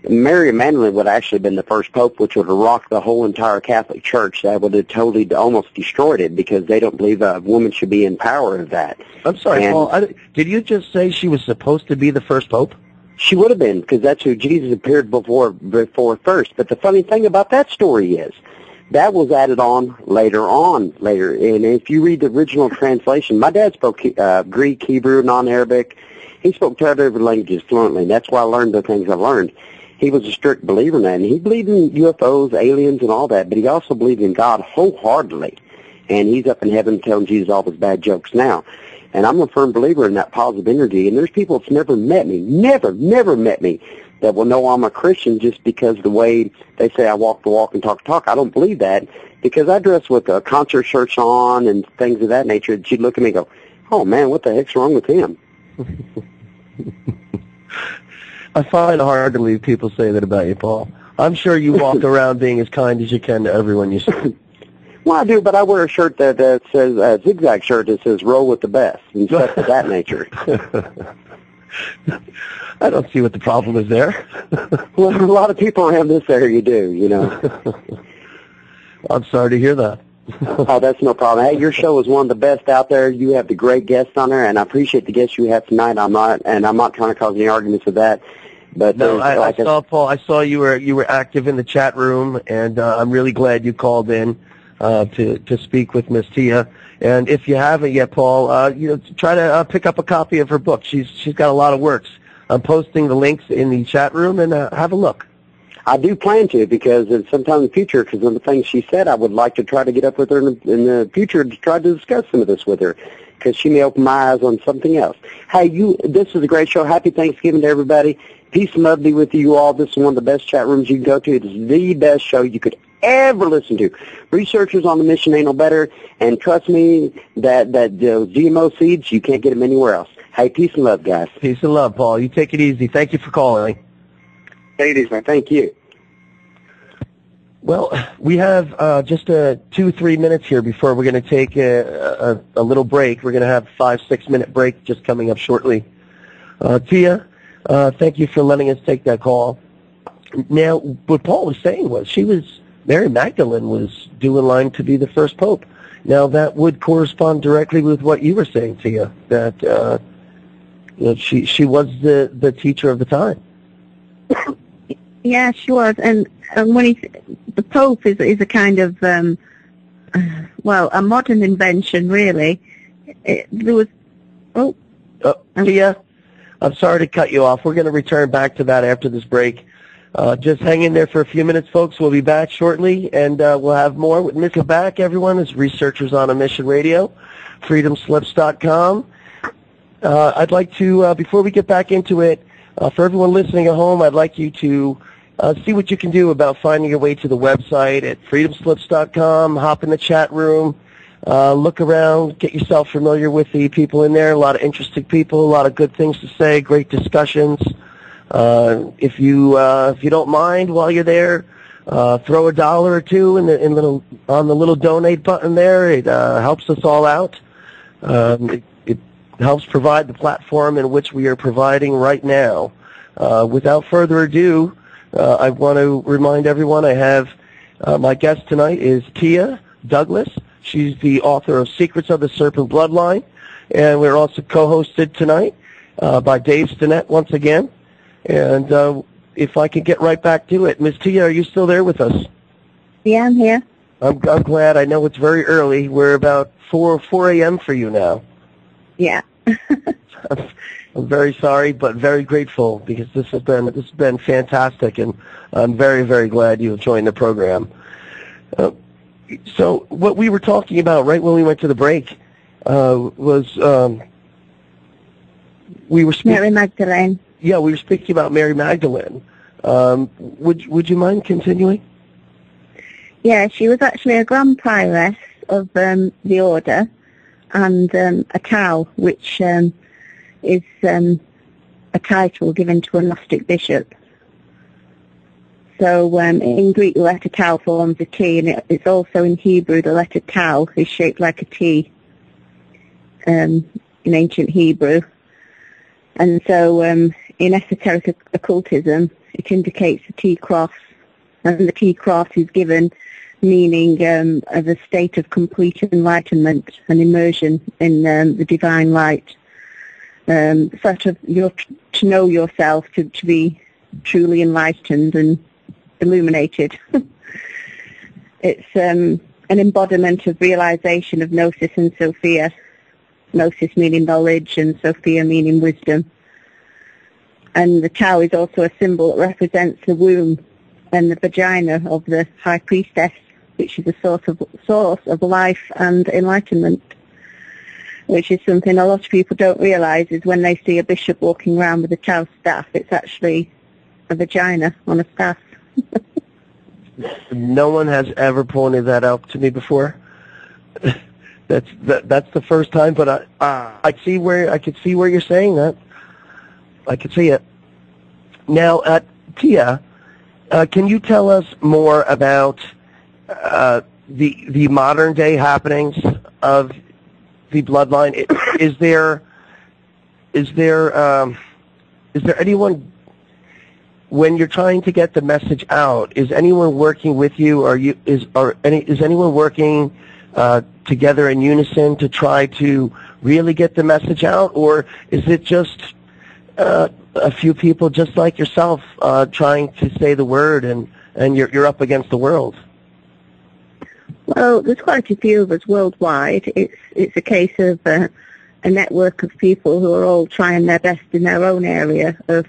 D: Mary Magdalene would have actually been the first pope, which would have rocked the whole entire Catholic Church. That would have totally almost destroyed it because they don't believe a woman should be in power of that.
A: I'm sorry, Paul. Did you just say she was supposed to be the first pope?
D: She would have been, because that's who Jesus appeared before first. But the funny thing about that story is that was added on later. And if you read the original translation, my dad spoke Greek, Hebrew, non-Arabic. He spoke 12 different languages fluently, and that's why I learned the things I learned. He was a strict believer in that, and he believed in UFOs, aliens, and all that, but he also believed in God wholeheartedly. And he's up in heaven telling Jesus all his bad jokes now. And I'm a firm believer in that positive energy. And there's people that's never met me, never met me, that will know I'm a Christian just because the way they say I walk the walk and talk the talk. I don't believe that because I dress with concert shirts on and things of that nature. She'd look at me and go, oh, man, what the heck's wrong with him?
A: I find it hard to believe people say that about you, Paul. I'm sure you walk around being as kind as you can to everyone you see.
D: Well, I do, but I wear a shirt that says, a zigzag shirt that says, roll with the best, and stuff of that nature.
A: I don't see what the problem is there.
D: Well, a lot of people around this area do, you know.
A: I'm sorry to hear that.
D: Oh, that's no problem. Hey, your show is one of the best out there. You have the great guests on there, and I appreciate the guests you have tonight. I'm not trying to cause any arguments with that. But
A: no, I saw, Paul, I saw you were active in the chat room, and I'm really glad you called in. To speak with Miss Tia, and if you haven't yet, Paul, try to pick up a copy of her book. She's got a lot of works. I'm posting the links in the chat room, and have a look.
D: I do plan to because sometime in the future, because of the things she said, I would like to try to get up with her in the future to try to discuss some of this with her, because she may open my eyes on something else. Hey, this is a great show. Happy Thanksgiving to everybody. Peace and love be with you all. This is one of the best chat rooms you can go to. It is the best show you could ever listen to. Researchers on the mission ain't no better, and trust me, that GMO seeds, you can't get them anywhere else. Hey, peace and love, guys.
A: Peace and love, Paul. You take it easy. Thank you for calling.
B: Take it easy, man.
D: Thank you.
A: Well, we have just 2-3 minutes here before we're going to take a little break. We're going to have a 5-6 minute break just coming up shortly. Tia, thank you for letting us take that call. Now, what Paul was saying was Mary Magdalene was due in line to be the first pope. Now, that would correspond directly with what you were saying, Tia, that she was the teacher of the time.
C: Yeah, she was. And when the Pope is a kind of, a modern invention, really. There was,
A: Tia, I'm sorry to cut you off. We're going to return back to that after this break. Just hang in there for a few minutes, folks. We'll be back shortly, and we'll have more with Mr. Back, everyone, as Researchers on a Mission Radio, freedomslips.com. I'd like to, before we get back into it, for everyone listening at home, I'd like you to see what you can do about finding your way to the website at freedomslips.com, hop in the chat room, look around, get yourself familiar with the people in there, a lot of interesting people, a lot of good things to say, great discussions. If you don't mind while you're there, throw $1 or $2 on the little donate button there. It helps us all out. It helps provide the platform in which we are providing right now. Without further ado, I want to remind everyone I have my guest tonight is Tia Douglas. She's the author of Secrets of the Serpent Bloodline, and we're also co-hosted tonight by Dave Stinnett once again. And if I could get right back to it, Miss Tia, are you still there with us?
C: Yeah, I'm here.
A: I'm glad. I know it's very early. We're about 4 a.m. for you now.
C: Yeah.
A: I'm very sorry, but very grateful because this has been fantastic, and I'm very, very glad you have joined the program. So what we were talking about right when we went to the break was we were speaking.
C: Mary Magdalene.
A: Yeah, we were speaking about Mary Magdalene. Would you mind continuing?
C: Yeah, she was actually a Grand Prioress of the Order, and a Tau, which is a title given to a Gnostic bishop. So in Greek, the letter Tau forms a T, and it's also in Hebrew, the letter Tau is shaped like a T in ancient Hebrew. And so in esoteric occultism, it indicates a T-cross, and the T-cross is given meaning of a state of complete enlightenment and immersion in the divine light. Sort of to know yourself, to be truly enlightened and illuminated. It's an embodiment of realization of Gnosis and Sophia. Gnosis meaning knowledge and Sophia meaning wisdom. And the Tau is also a symbol that represents the womb and the vagina of the High Priestess, which is a source of life and enlightenment, which is something a lot of people don't realize is when they see a bishop walking around with a Tau staff, it's actually a vagina on a staff.
A: No one has ever pointed that out to me before. That's the first time, but I could see where you're saying that. I could see it. Now, Tia, can you tell us more about the modern day happenings of the bloodline? Is there anyone, when you're trying to get the message out, is anyone working with you, or is anyone working together in unison to try to really get the message out, or is it just a few people just like yourself trying to say the word, and you're up against the world?
C: Well, there's quite a few of us worldwide. It's a case of a network of people who are all trying their best in their own area of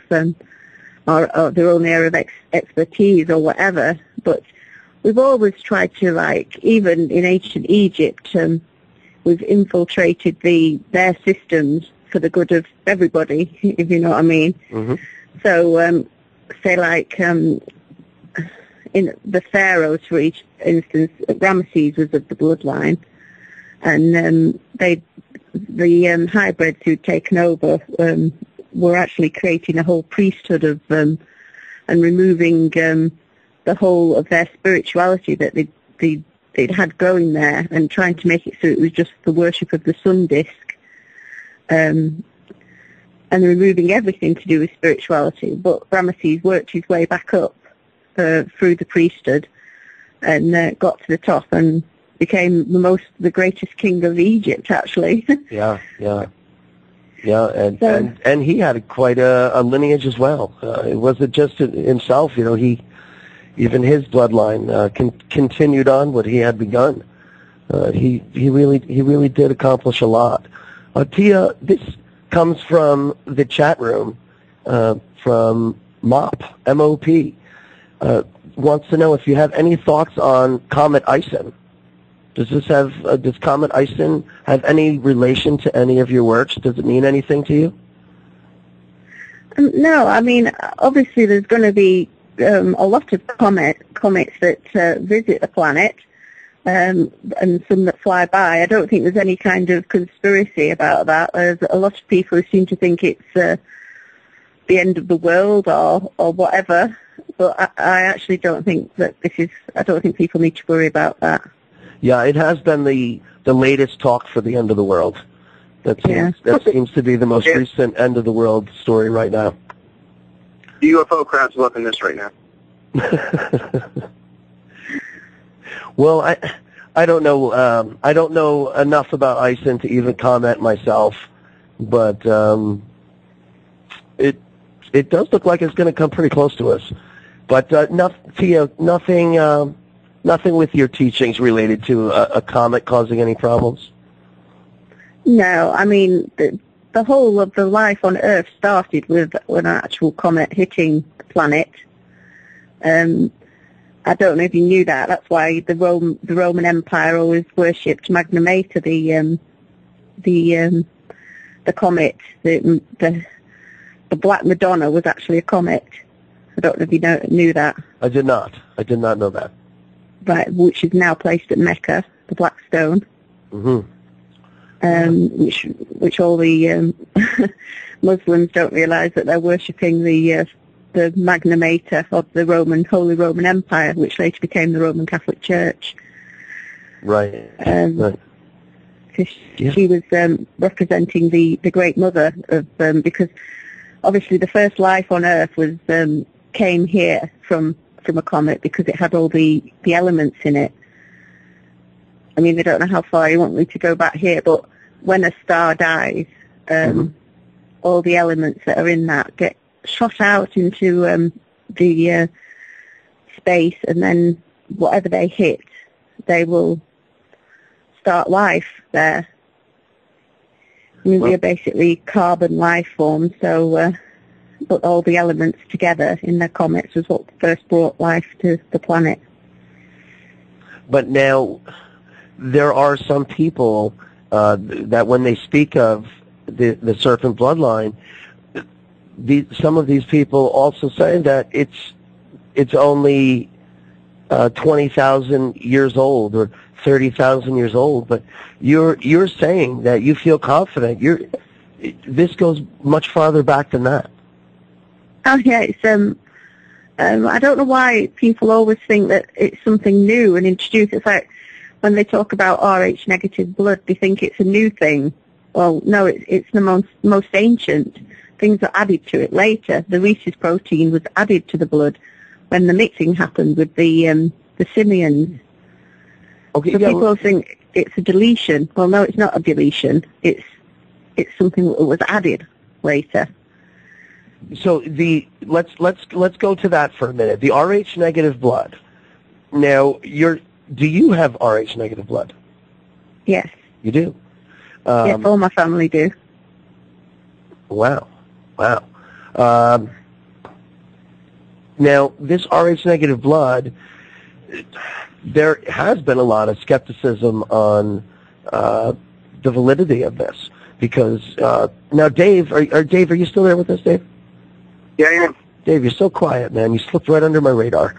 C: or their own area of expertise or whatever. But we've always tried to, like, even in ancient Egypt, we've infiltrated their systems for the good of everybody, if you know what I mean. Mm-hmm. So, say like in the pharaohs, for instance, Ramesses was of the bloodline, and the hybrids who'd taken over were actually creating a whole priesthood of and removing the whole of their spirituality that they'd had growing there, and trying to make it so it was just the worship of the sun disk. And removing everything to do with spirituality. But Ramesses worked his way back up through the priesthood and got to the top and became the greatest king of Egypt, actually. Yeah,
A: and he had quite a lineage as well. It wasn't just himself, even his bloodline continued on what he had begun. He really did accomplish a lot. Tia, this comes from the chat room, from MOP, M-O-P. wants to know if you have any thoughts on Comet Ison. Does Comet Ison have any relation to any of your works? Does it mean anything to you?
C: No, I mean, obviously there's going to be a lot of comets that visit the planet, and some that fly by. I don't think there's any kind of conspiracy about that. There's a lot of people who seem to think it's the end of the world or whatever, but I actually don't think that I don't think people need to worry about that.
A: Yeah, it has been the latest talk for the end of the world. That seems to be the most recent end of the world story right now.
B: The UFO crowd's loving this right now.
A: Well, I don't know. I don't know enough about Ison to even comment myself, but it does look like it's going to come pretty close to us. But Tia, nothing with your teachings related to a comet causing any problems?
C: No, I mean, the whole of the life on Earth started with an actual comet hitting the planet. I don't know if you knew that. That's why the Roman Empire always worshipped Magna Mater, the comet. The Black Madonna was actually a comet. I don't know if you knew that.
A: I did not. I did not know that.
C: Right, which is now placed at Mecca, the Black Stone.
A: Mm-hmm.
C: Which all the Muslims don't realise that they're worshipping the Magna Mater of the Holy Roman Empire, which later became the Roman Catholic Church.
A: Right.
C: Right. She was representing the Great Mother of because obviously the first life on Earth came here from a comet because it had all the elements in it. I mean, I don't know how far you want me to go back here, but when a star dies, all the elements that are in that get shot out into the space, and then whatever they hit, they will start life there. I mean, we are basically carbon life forms, so but all the elements together in the comets was what first brought life to the planet.
A: But now, there are some people that when they speak of the Serpent Bloodline, some of these people also say that it's only 20,000 years old or 30,000 years old. But you're saying that you feel confident. This goes much farther back than that.
C: Oh yeah, it's I don't know why people always think that it's something new and introduced. It's like when they talk about Rh negative blood, they think it's a new thing. Well, no, it's the most ancient. Things are added to it later. The rhesus protein was added to the blood when the mixing happened with the simians.
A: Okay,
C: so people think it's a deletion. Well, no, it's not a deletion. It's something that was added later.
A: So let's go to that for a minute. The Rh negative blood. Now, do you have Rh negative blood?
C: Yes.
A: You do?
C: Yes, all my family do.
A: Wow. Now, this Rh negative blood, there has been a lot of skepticism on the validity of this because now, Dave, are you still there with us, Dave?
B: Yeah, I am.
A: Dave, you're so quiet, man. You slipped right under my radar.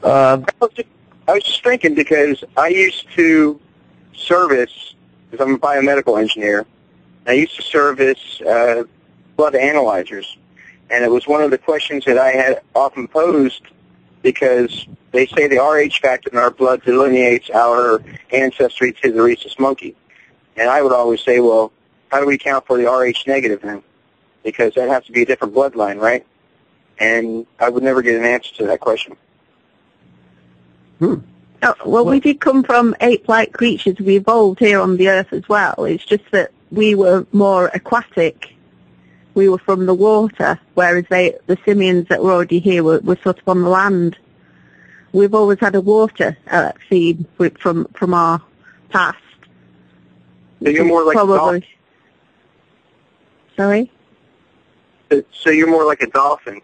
B: I was just thinking because I used to service, because I'm a biomedical engineer, I used to service blood analyzers. And it was one of the questions that I had often posed because they say the Rh factor in our blood delineates our ancestry to the rhesus monkey. And I would always say, well, how do we count for the Rh negative then? Because that has to be a different bloodline, right? And I would never get an answer to that question.
C: Oh, well, we did come from ape-like creatures. We evolved here on the Earth as well. It's just that we were more aquatic. We were from the water, whereas the simians that were already here were sort of on the land. We've always had a water theme from our past.
B: So you're more like a dolphin.
C: Sorry?
B: So you're more like a dolphin.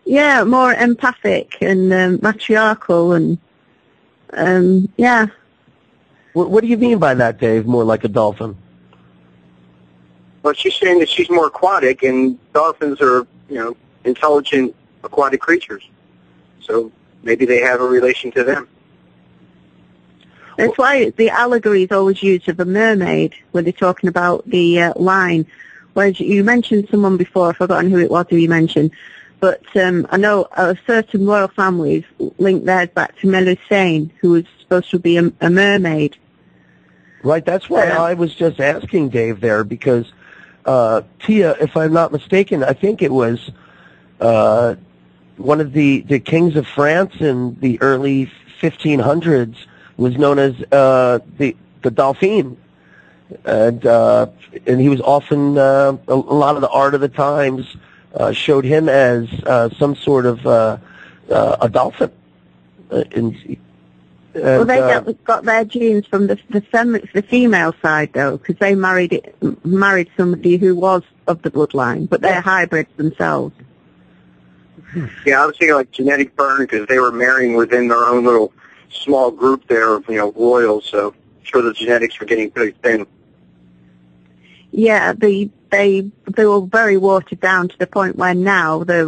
C: Yeah, more empathic and matriarchal and, yeah.
A: What do you mean by that, Dave? More like a dolphin?
B: Well, she's saying that she's more aquatic, and dolphins are, intelligent aquatic creatures. So maybe they have a relation to them.
C: That's why the allegory is always used of a mermaid when they're talking about the line. Whereas you mentioned someone before, I've forgotten who it was who you mentioned, but I know certain royal families link theirs back to Melusine, who was supposed to be a mermaid.
A: Right, that's why I was just asking Dave there, because Tia, if I'm not mistaken, I think it was one of the kings of France in the early 1500s was known as the Dauphin, and he was often a lot of the art of the times showed him as some sort of a dolphin.
C: Well, they got their genes from the female side, though, because they married somebody who was of the bloodline, but they're hybrids themselves.
B: Yeah, I was thinking like genetic burn, because they were marrying within their own little small group there of, royals, so I'm sure the genetics were getting pretty thin.
C: Yeah, they were very watered down to the point where now they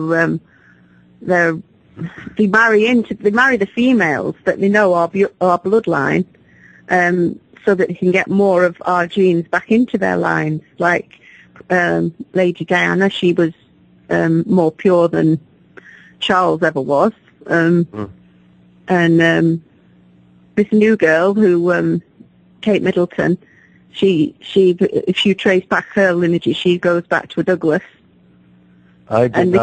C: marry the females that they know are bloodline, so that they can get more of our genes back into their lines. Like Lady Diana, she was more pure than Charles ever was, and this new girl who Kate Middleton, she if you trace back her lineage, she goes back to a Douglas. And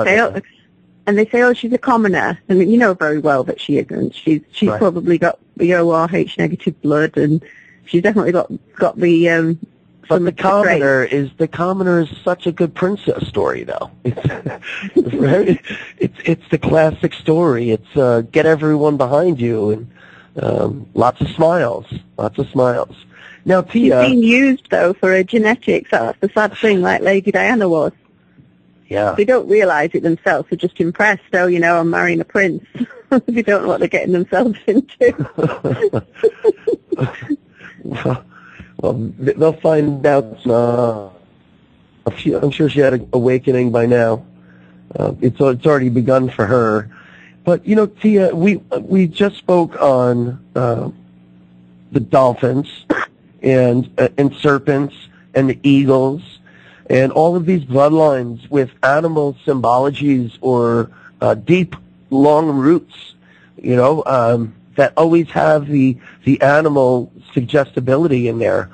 C: they say, oh, she's a commoner, and you know very well that she isn't. She's right. Probably got the ORH negative blood, and she's definitely got the.
A: But the commoner is such a good princess story, though. It's the classic story. It's get everyone behind you, and lots of smiles. Now, Tia,
C: she's being used though for her genetics. That's the sad thing, like Lady Diana was.
A: Yeah.
C: They don't realise it themselves. They're just impressed. Oh, I'm marrying a prince. They don't know what they're getting themselves into.
A: Well, they'll find out. I'm sure she had an awakening by now. It's already begun for her. But Tia, we just spoke on the dolphins and serpents and the eagles and all of these bloodlines with animal symbologies or deep, long roots. That always have the animal suggestibility in there,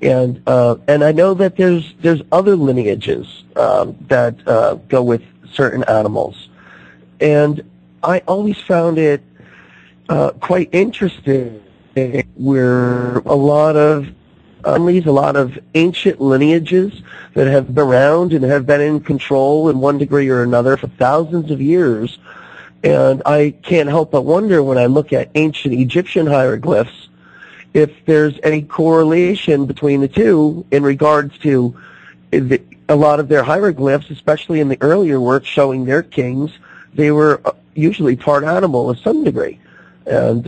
A: and I know that there's other lineages that go with certain animals, and I always found it quite interesting where a lot of ancient lineages that have been around and have been in control in one degree or another for thousands of years. And I can't help but wonder when I look at ancient Egyptian hieroglyphs if there's any correlation between the two in regards to a lot of their hieroglyphs, especially in the earlier work showing their kings, they were usually part animal to some degree. And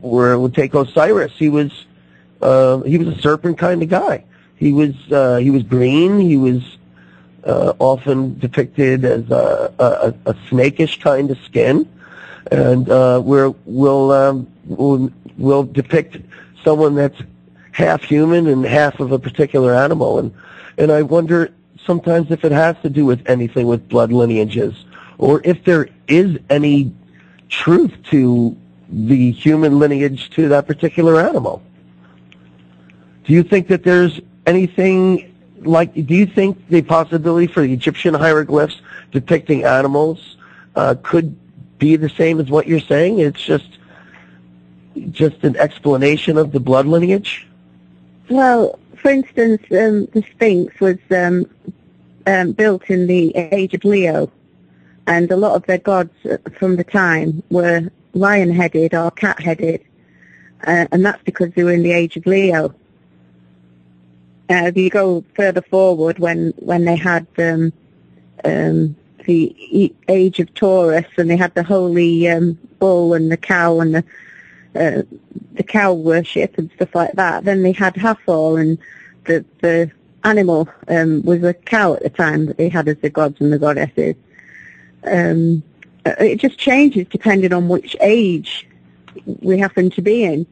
A: where we'll take Osiris, he was a serpent kind of guy. He was green. He was often depicted as a snakish kind of skin, and we'll depict someone that's half human and half of a particular animal, and I wonder sometimes if it has to do with anything with blood lineages, or if there is any truth to the human lineage to that particular animal. Do you think that there's anything? Do you think the possibility for the Egyptian hieroglyphs depicting animals could be the same as what you're saying? It's just an explanation of the blood lineage?
C: Well, for instance, the Sphinx was built in the age of Leo, and a lot of their gods from the time were lion-headed or cat-headed, and that's because they were in the age of Leo. If you go further forward, when they had the age of Taurus, and they had the holy bull and the cow and the cow worship and stuff like that. Then they had Hathor, and the animal was a cow at the time that they had as the gods and the goddesses. It just changes depending on which age we happen to be in.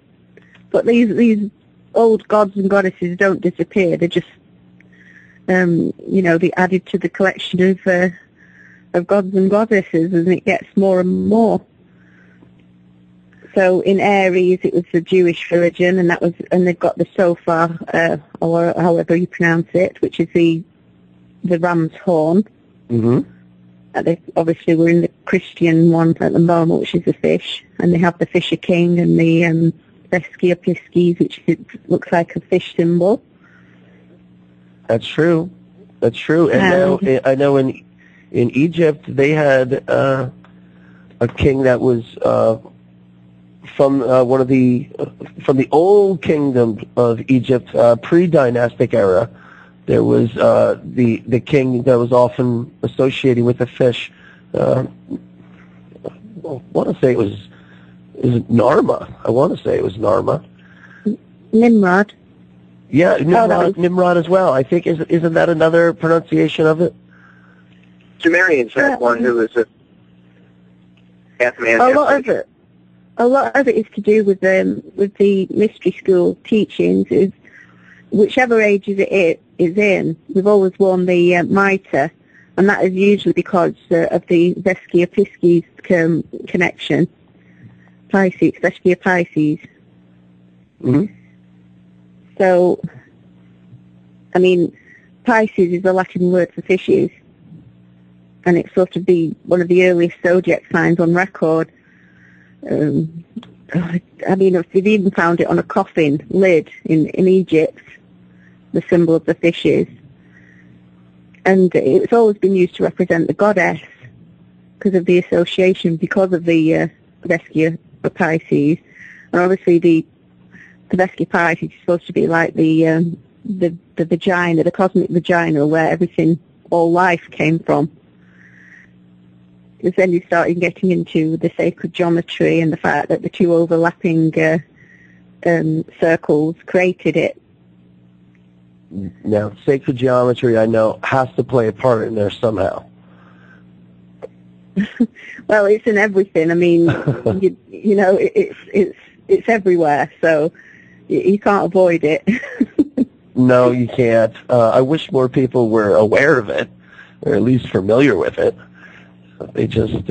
C: But these old gods and goddesses don't disappear. They're just, they added to the collection of gods and goddesses, and it gets more and more. So in Aries, it was the Jewish religion, and they've got the Sophar, or however you pronounce it, which is the ram's horn.
A: Mm-hmm.
C: They obviously we're in the Christian one at the moment, which is the fish, and they have the Fisher King and the Veskia Pisces, which looks like a fish symbol.
A: That's true. That's true. And now I know in Egypt they had a king that was from the old kingdom of Egypt, pre-dynastic era. There was the king that was often associated with the fish. I want to say it was Narma. I want to say it was Narma.
C: Nimrod.
A: Yeah, Nimrod as well. I think isn't that another pronunciation of it?
B: Sumerians had one who was a half man.
C: A lot of it is to do with the mystery school teachings. Is whichever age it is in, we've always worn the mitre, and that is usually because of the Veskia Pisces connection. Pisces, Veskia Pisces.
A: Mm-hmm.
C: So, I mean, Pisces is the Latin word for fishes, and it's sort of one of the earliest zodiac signs on record. I mean, they've even found it on a coffin lid in Egypt, the symbol of the fishes. And it's always been used to represent the goddess because of the association, because of the Veskia Pisces. And obviously the Veskia Pisces is supposed to be like the vagina, the cosmic vagina, where all life came from. Because then you started getting into the sacred geometry and the fact that the two overlapping circles created it.
A: Now, sacred geometry, I know, has to play a part in there somehow.
C: Well, it's in everything. I mean, it's everywhere, so you can't avoid it.
A: No, you can't. I wish more people were aware of it, or at least familiar with it. They just,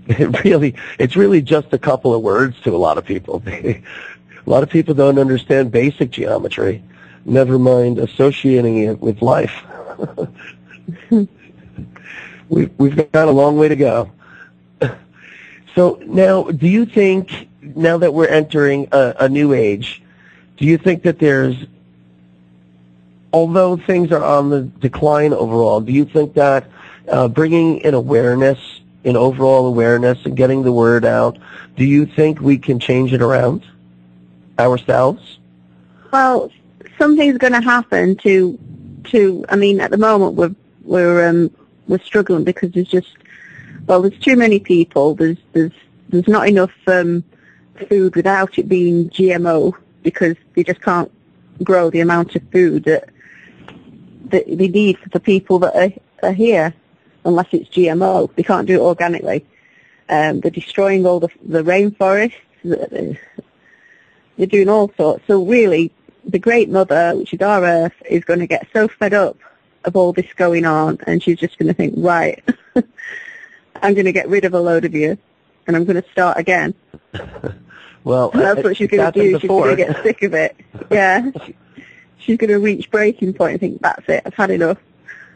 A: it's really just a couple of words to a lot of people. A lot of people don't understand basic geometry, never mind associating it with life. We've got a long way to go. So now, do you think, now that we're entering a new age, do you think that although things are on the decline overall, do you think that bringing in overall awareness and getting the word out, do you think we can change it around ourselves?
C: Well, something's going to happen to. I mean, at the moment we're struggling because there's too many people. There's not enough food without it being GMO, because they just can't grow the amount of food that they need for the people that are here. Unless it's GMO, they can't do it organically. They're destroying all the rainforests. They're doing all sorts. So really, the Great Mother, which is our Earth, is going to get so fed up of all this going on, and she's just going to think, right, I'm going to get rid of a load of you, and I'm going to start again.
A: Well,
C: and that's what she's going to do. She's going to get sick of it. Yeah. She's going to reach breaking point and think, that's it, I've had enough.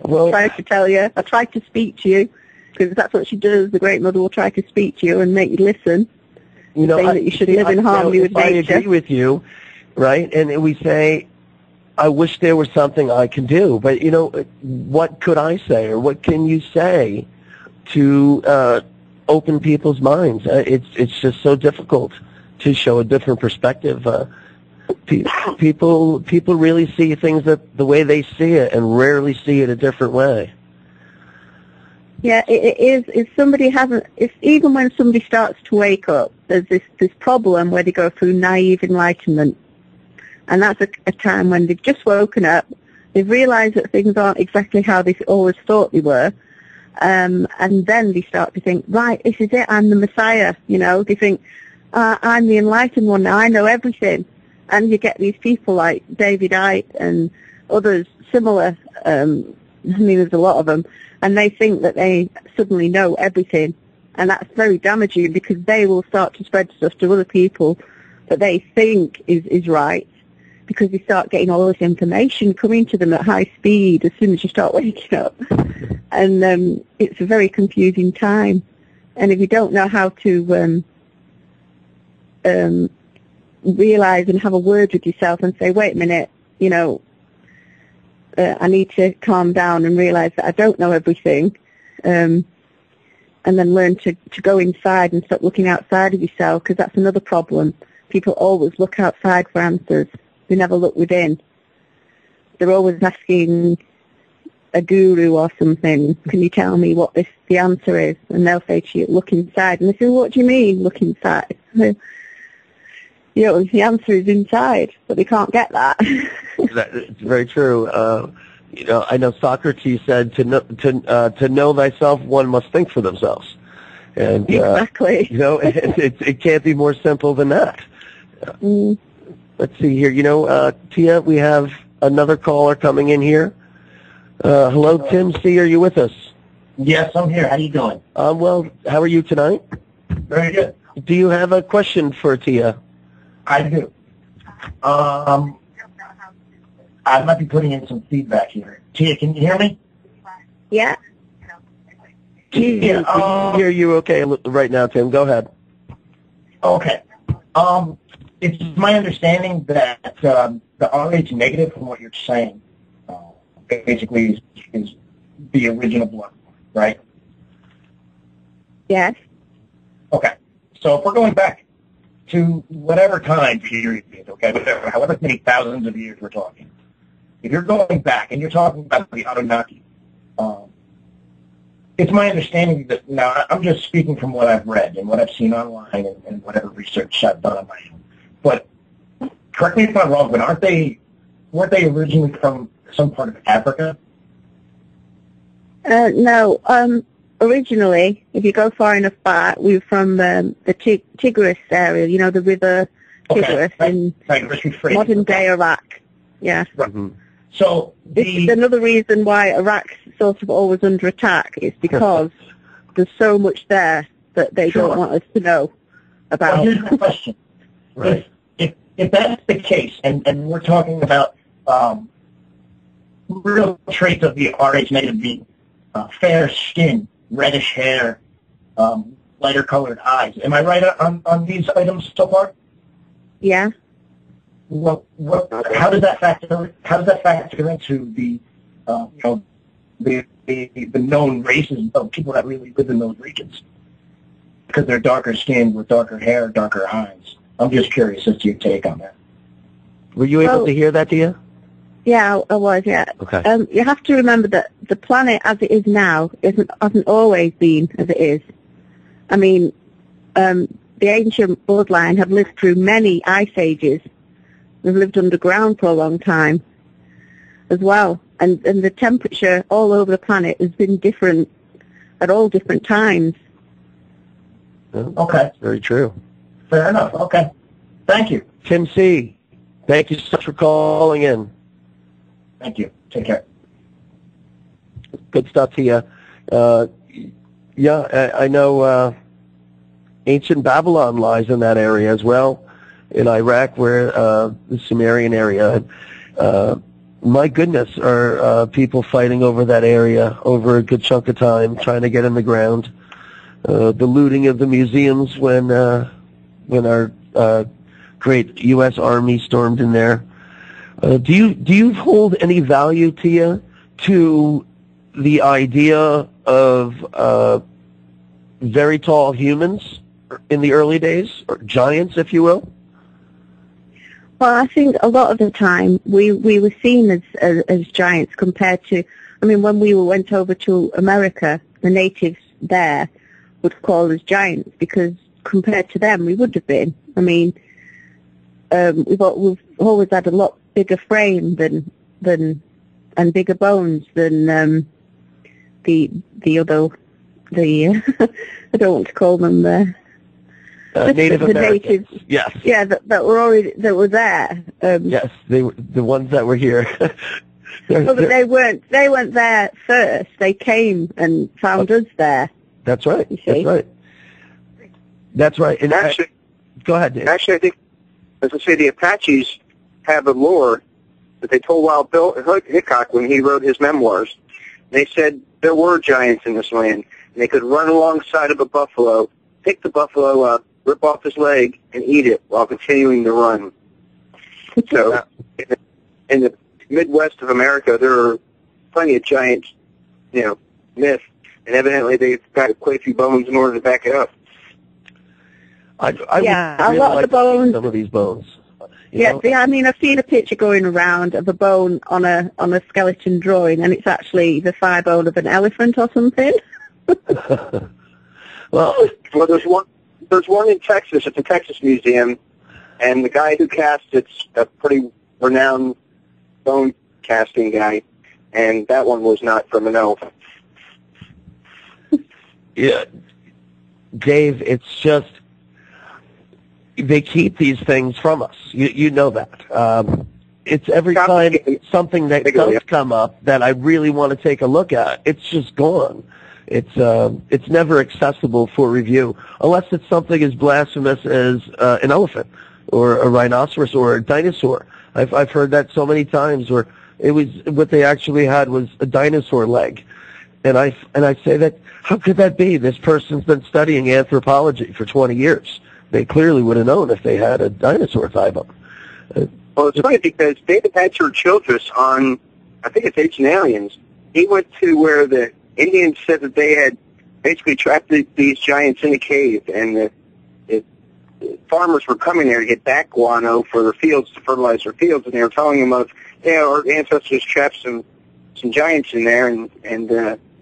A: Well,
C: I tried to tell you. I tried to speak to you, because that's what she does. The Great Mother will try to speak to you and make you listen. Saying that you should live in harmony with nature.
A: I agree with you, right? And we say, I wish there was something I can do. But, what could I say, or what can you say to open people's minds? It's just so difficult to show a different perspective. People really see things the way they see it, and rarely see it a different way.
C: Yeah, it is. If somebody hasn't, even when somebody starts to wake up, there's this problem where they go through naive enlightenment, and that's a time when they've just woken up, they've realised that things aren't exactly how they always thought they were, and then they start to think, right, this is it, I'm the Messiah. They think, I'm the enlightened one now, I know everything, and you get these people like David Icke and others similar. There's a lot of them. And they think that they suddenly know everything. And that's very damaging because they will start to spread stuff to other people that they think is right, because they start getting all this information coming to them at high speed as soon as you start waking up. And it's a very confusing time. And if you don't know how to realize and have a word with yourself and say, wait a minute, I need to calm down and realize that I don't know everything, and then learn to go inside and stop looking outside of yourself, because that's another problem. People always look outside for answers. They never look within. They're always asking a guru or something, can you tell me what the answer is? And they'll say to you, look inside. And they say, what do you mean, look inside? The answer is inside, but they can't get that.
A: It's very true. I know Socrates said, to know thyself, one must think for themselves. And
C: exactly.
A: It can't be more simple than that. Let's see here. Tia, we have another caller coming in here. Hello, Tim C. Are you with us?
E: Yes, I'm here. How you doing?
A: Well, how are you tonight?
E: Very good.
A: Do you have a question for Tia?
E: I do. I might be putting in some feedback here. Tia, can you hear me?
C: Yeah.
A: Tia, I hear you okay right now, Tim. Go ahead.
E: Okay. It's my understanding that the R.H. negative, from what you're saying, basically is the original blood, right?
C: Yes.
E: Okay. So if we're going back to whatever time period, okay, however many thousands of years we're talking, if you're going back and you're talking about the Anunnaki, it's my understanding that, now I'm just speaking from what I've read and what I've seen online and whatever research I've done on my own, but correct me if I'm wrong, but weren't they originally from some part of Africa?
C: No. Originally, if you go far enough back, we were from the Tigris area, the river Tigris in modern-day Iraq. Yeah.
E: Right. Mm-hmm. So
C: this is another reason why Iraq's sort of always under attack. It's because there's so much there that they don't want us to know about.
E: Well, here's the question.
A: Right.
E: If that's the case, and we're talking about real traits of the RH negative being fair skin, reddish hair, lighter colored eyes. Am I right on these items so far?
C: Yeah.
E: Well, how does that factor into the the known races of people that really live in those regions? Because they're darker skinned with darker hair, darker eyes. I'm just curious as to your take on that.
A: Were you able to hear that, Tia?
C: Yeah, I was, yeah.
A: Okay.
C: You have to remember that the planet as it is now hasn't always been as it is. I mean, the ancient bloodline have lived through many ice ages. They've lived underground for a long time as well. And the temperature all over the planet has been different at all different times.
E: Okay.
A: Very true.
E: Fair enough. Okay. Thank you.
A: Tim C., thank you so much for calling in.
E: Thank you. Take care.
A: Good stuff, Tia. I know ancient Babylon lies in that area as well, in Iraq, where the Sumerian area. My goodness, are people fighting over that area over a good chunk of time, trying to get in the ground. The looting of the museums when our great U.S. Army stormed in there. Do you hold any value, Tia, to the idea of very tall humans in the early days, or giants, if you will?
C: Well, I think a lot of the time we were seen as giants compared to, I mean, when we went over to America the natives there would call us giants, because compared to them, we would have been. I mean, we've always had a lot bigger frame and bigger bones than the other I don't want to call them
A: Native Americans.
C: Natives.
A: Yes.
C: Yeah, that were there.
A: Yes, they were the ones that were here.
C: But they weren't there first. They came and found us there.
A: That's right.
C: You see?
A: That's right. That's right. And
B: Actually,
A: go ahead, Dave.
B: Actually, I think, as I say, the Apaches have a lore that they told Wild Bill Hickok when he wrote his memoirs. They said there were giants in this land, and they could run alongside of a buffalo, pick the buffalo up, rip off his leg, and eat it while continuing to run. So, in the Midwest of America, there are plenty of giant, myths, and evidently they've got quite a few bones in order to back it up.
A: I
C: Yeah,
A: would
C: a lot of
A: like
C: the
A: to see
C: bones.
A: some of these bones.
C: Yeah, I mean, I've seen a picture going around of a bone on a skeleton drawing, and it's actually the thigh bone of an elephant or something.
A: Well,
B: there's one in Texas at the Texas Museum, and the guy who cast it's a pretty renowned bone casting guy, and that one was not from an elephant.
A: yeah, Dave, it's just they keep these things from us. You know that. It's every time something that does come up that I really want to take a look at, it's just gone. It's never accessible for review unless it's something as blasphemous as an elephant or a rhinoceros or a dinosaur. I've heard that so many times where it was what they actually had was a dinosaur leg, and I say that how could that be? This person's been studying anthropology for 20 years. They clearly would have known if they had a dinosaur thigh bone.
B: Well, it's funny because David Hatcher Childress on, I think it's Ancient Aliens, he went to where the Indians said that they had basically trapped these giants in a cave, and the farmers were coming there to get back guano for their fields, to fertilize their fields, and they were telling them of, our ancestors trapped some giants in there, and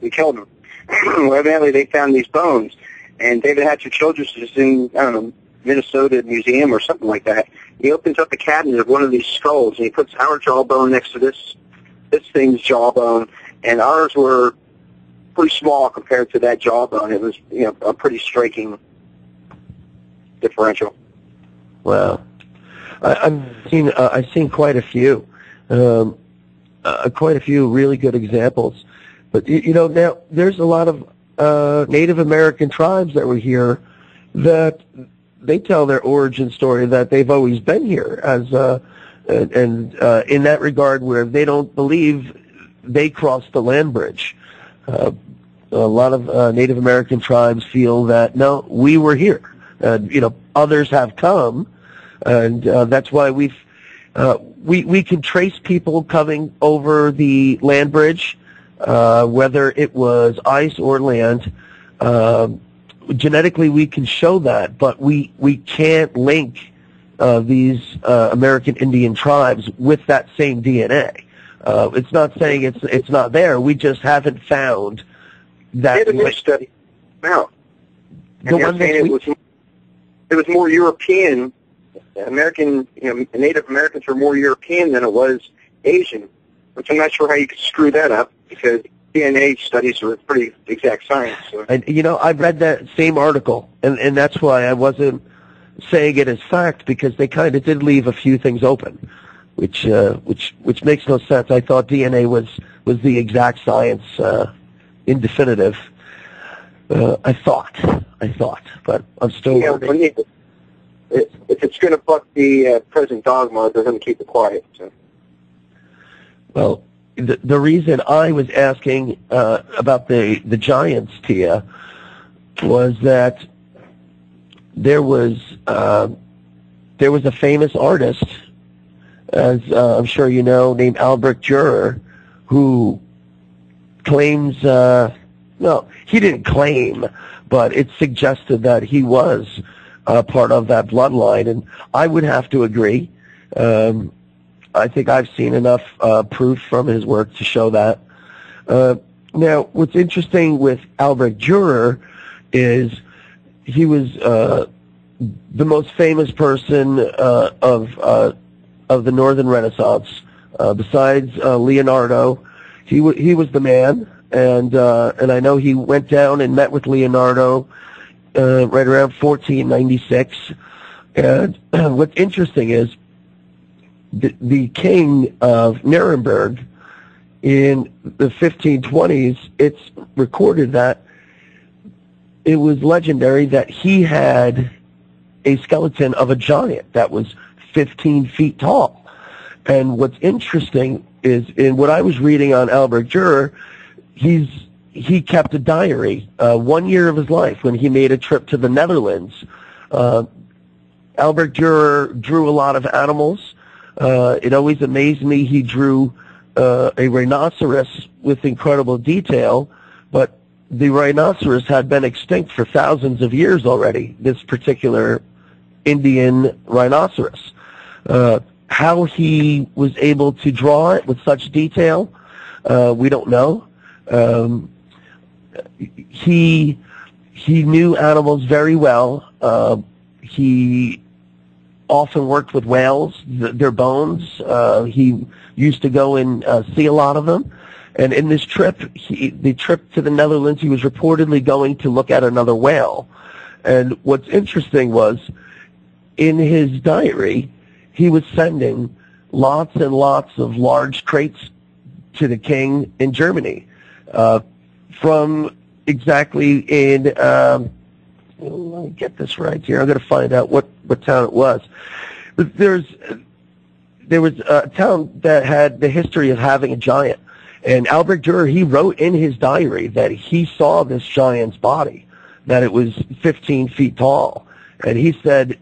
B: we killed them. Well, evidently they found these bones, and David Hatcher Childress is in, I don't know, Minnesota Museum or something like that. He opens up a cabinet of one of these skulls, and he puts our jawbone next to this thing's jawbone, and ours were pretty small compared to that jawbone. It was, a pretty striking differential.
A: Wow, I've seen quite a few really good examples, but now there's a lot of Native American tribes that were here that they tell their origin story that they've always been here as and in that regard where they don't believe they crossed the land bridge. A lot of Native American tribes feel that no, we were here. Others have come, and that's why we can trace people coming over the land bridge, whether it was ice or land. Genetically, we can show that, but we can't link these American Indian tribes with that same DNA. It's not saying it's not there. We just haven't found that.
B: They had a new study out.
A: The one that
B: it was more European. Native Americans were more European than it was Asian, which I'm not sure how you could screw that up, because DNA studies are pretty exact science. So.
A: And, I've read that same article, and that's why I wasn't saying it as fact, because they kind of did leave a few things open, which makes no sense. I thought DNA was the exact science in definitive. I thought, but I'm still learning.
B: If it's going to buck the present dogma, they're going to keep it quiet. So.
A: Well, the reason I was asking about the giants, Tia, was that there was a famous artist, as I'm sure you know, named Albrecht Dürer, who claims, no, he didn't claim, but it suggested that he was part of that bloodline, and I would have to agree. I think I've seen enough proof from his work to show that. Now, what's interesting with Albrecht Dürer is he was the most famous person of the Northern Renaissance. Besides Leonardo, he was the man, and I know he went down and met with Leonardo right around 1496. And what's interesting is the king of Nuremberg in the 1520s, it's recorded that it was legendary that he had a skeleton of a giant that was 15 feet tall. And what's interesting is, in what I was reading on Albrecht Dürer, he kept a diary 1 year of his life when he made a trip to the Netherlands. Albrecht Dürer drew a lot of animals. It always amazed me he drew a rhinoceros with incredible detail, but the rhinoceros had been extinct for thousands of years already, this particular Indian rhinoceros. How he was able to draw it with such detail, we don't know. He knew animals very well. He often worked with whales, their bones. He used to go and see a lot of them. And in this trip, the trip to the Netherlands, he was reportedly going to look at another whale. And what's interesting was, in his diary, he was sending lots and lots of large crates to the king in Germany. From exactly in, let me get this right here. I'm going to find out what town it was. But there was a town that had the history of having a giant. And Albrecht Dürer, he wrote in his diary that he saw this giant's body, that it was 15 feet tall. And he said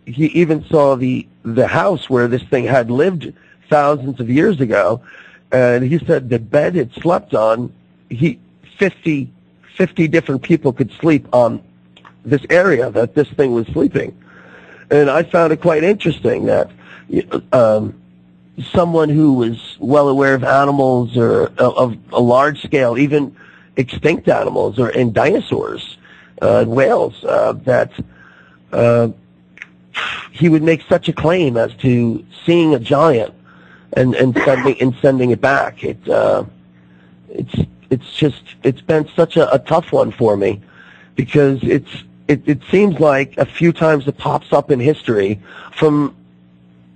A: he even saw the house where this thing had lived thousands of years ago. And he said the bed it slept on, 50 different people could sleep on this area that this thing was sleeping. And I found it quite interesting that someone who was well aware of animals, or of a large scale, even extinct animals or in dinosaurs, whales, that he would make such a claim as to seeing a giant and sending it back. It's been such a tough one for me, because it seems like a few times it pops up in history from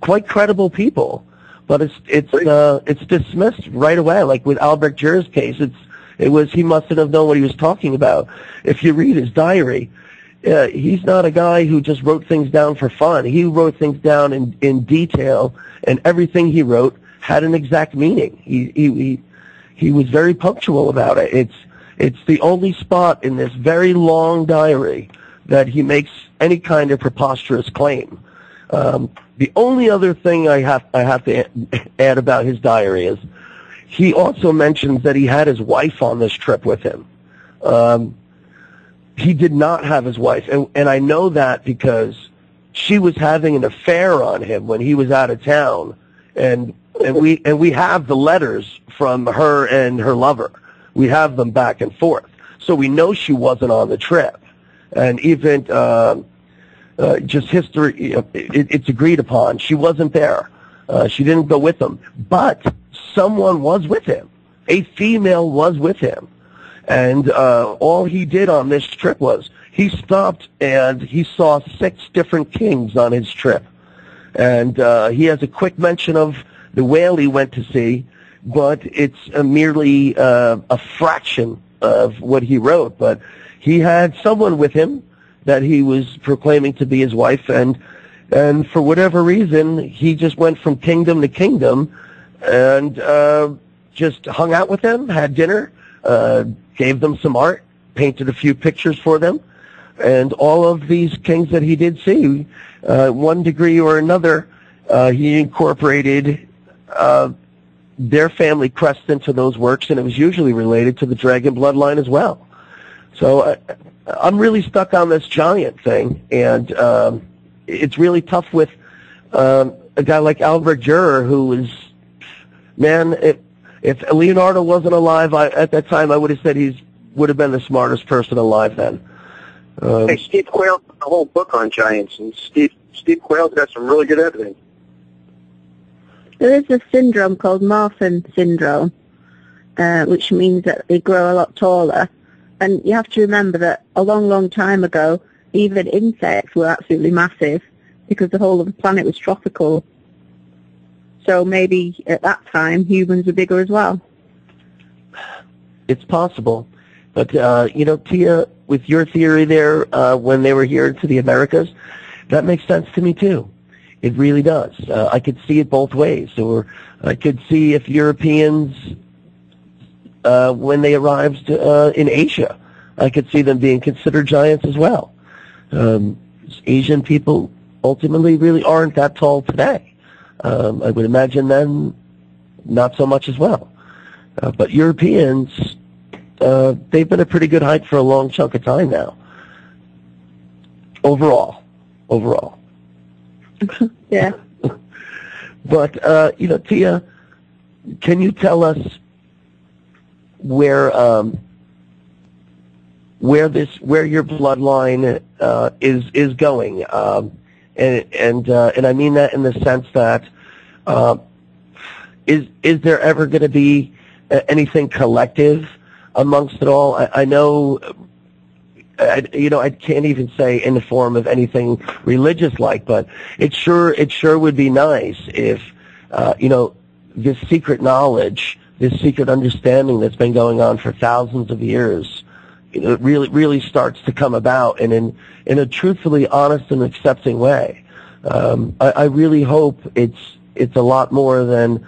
A: quite credible people, but it's dismissed right away. Like with Albrecht Dürer's case, he mustn't have known what he was talking about. If you read his diary, he's not a guy who just wrote things down for fun. He wrote things down in detail, and everything he wrote had an exact meaning. He was very punctual about it. It's the only spot in this very long diary that he makes any kind of preposterous claim. The only other thing I have to add about his diary is he also mentions that he had his wife on this trip with him. He did not have his wife, and I know that because she was having an affair on him when he was out of town, and we have the letters from her and her lover. We have them back and forth, so we know she wasn't on the trip. And even just history, it's agreed upon. She wasn't there. She didn't go with him, but someone was with him. A female was with him. And all he did on this trip was he stopped and he saw 6 different kings on his trip. And he has a quick mention of the whale he went to see, but it's merely a fraction of what he wrote. But he had someone with him that he was proclaiming to be his wife, and for whatever reason, he just went from kingdom to kingdom and just hung out with them, had dinner, gave them some art, painted a few pictures for them, and all of these kings that he did see, one degree or another, he incorporated their family crest into those works, and it was usually related to the dragon bloodline as well. So I'm really stuck on this giant thing, and it's really tough with a guy like Albrecht Dürer, who is, man, If Leonardo wasn't alive at that time, I would have said would have been the smartest person alive then.
B: Hey, Steve Quayle wrote a whole book on giants, and Steve Quayle's got some really good evidence.
C: There is a syndrome called Marfan syndrome, which means that they grow a lot taller. And you have to remember that a long, long time ago, even insects were absolutely massive because the whole of the planet was tropical. So maybe at that time, humans were bigger as well.
A: It's possible. But, Tia, with your theory there, when they were here to the Americas, that makes sense to me, too. It really does. I could see it both ways. Or I could see if Europeans, when they arrived in Asia, I could see them being considered giants as well. Asian people ultimately really aren't that tall today. I would imagine then not so much as well. But Europeans, they've been a pretty good height for a long chunk of time now. Overall.
C: Yeah.
A: But, Tia, can you tell us where your bloodline is going? And I mean that in the sense that is there ever going to be anything collective amongst it all? I know, I can't even say in the form of anything religious-like, but it sure would be nice if this secret knowledge, this secret understanding that's been going on for thousands of years, really starts to come about, and in a truthfully honest and accepting way. I really hope it's a lot more than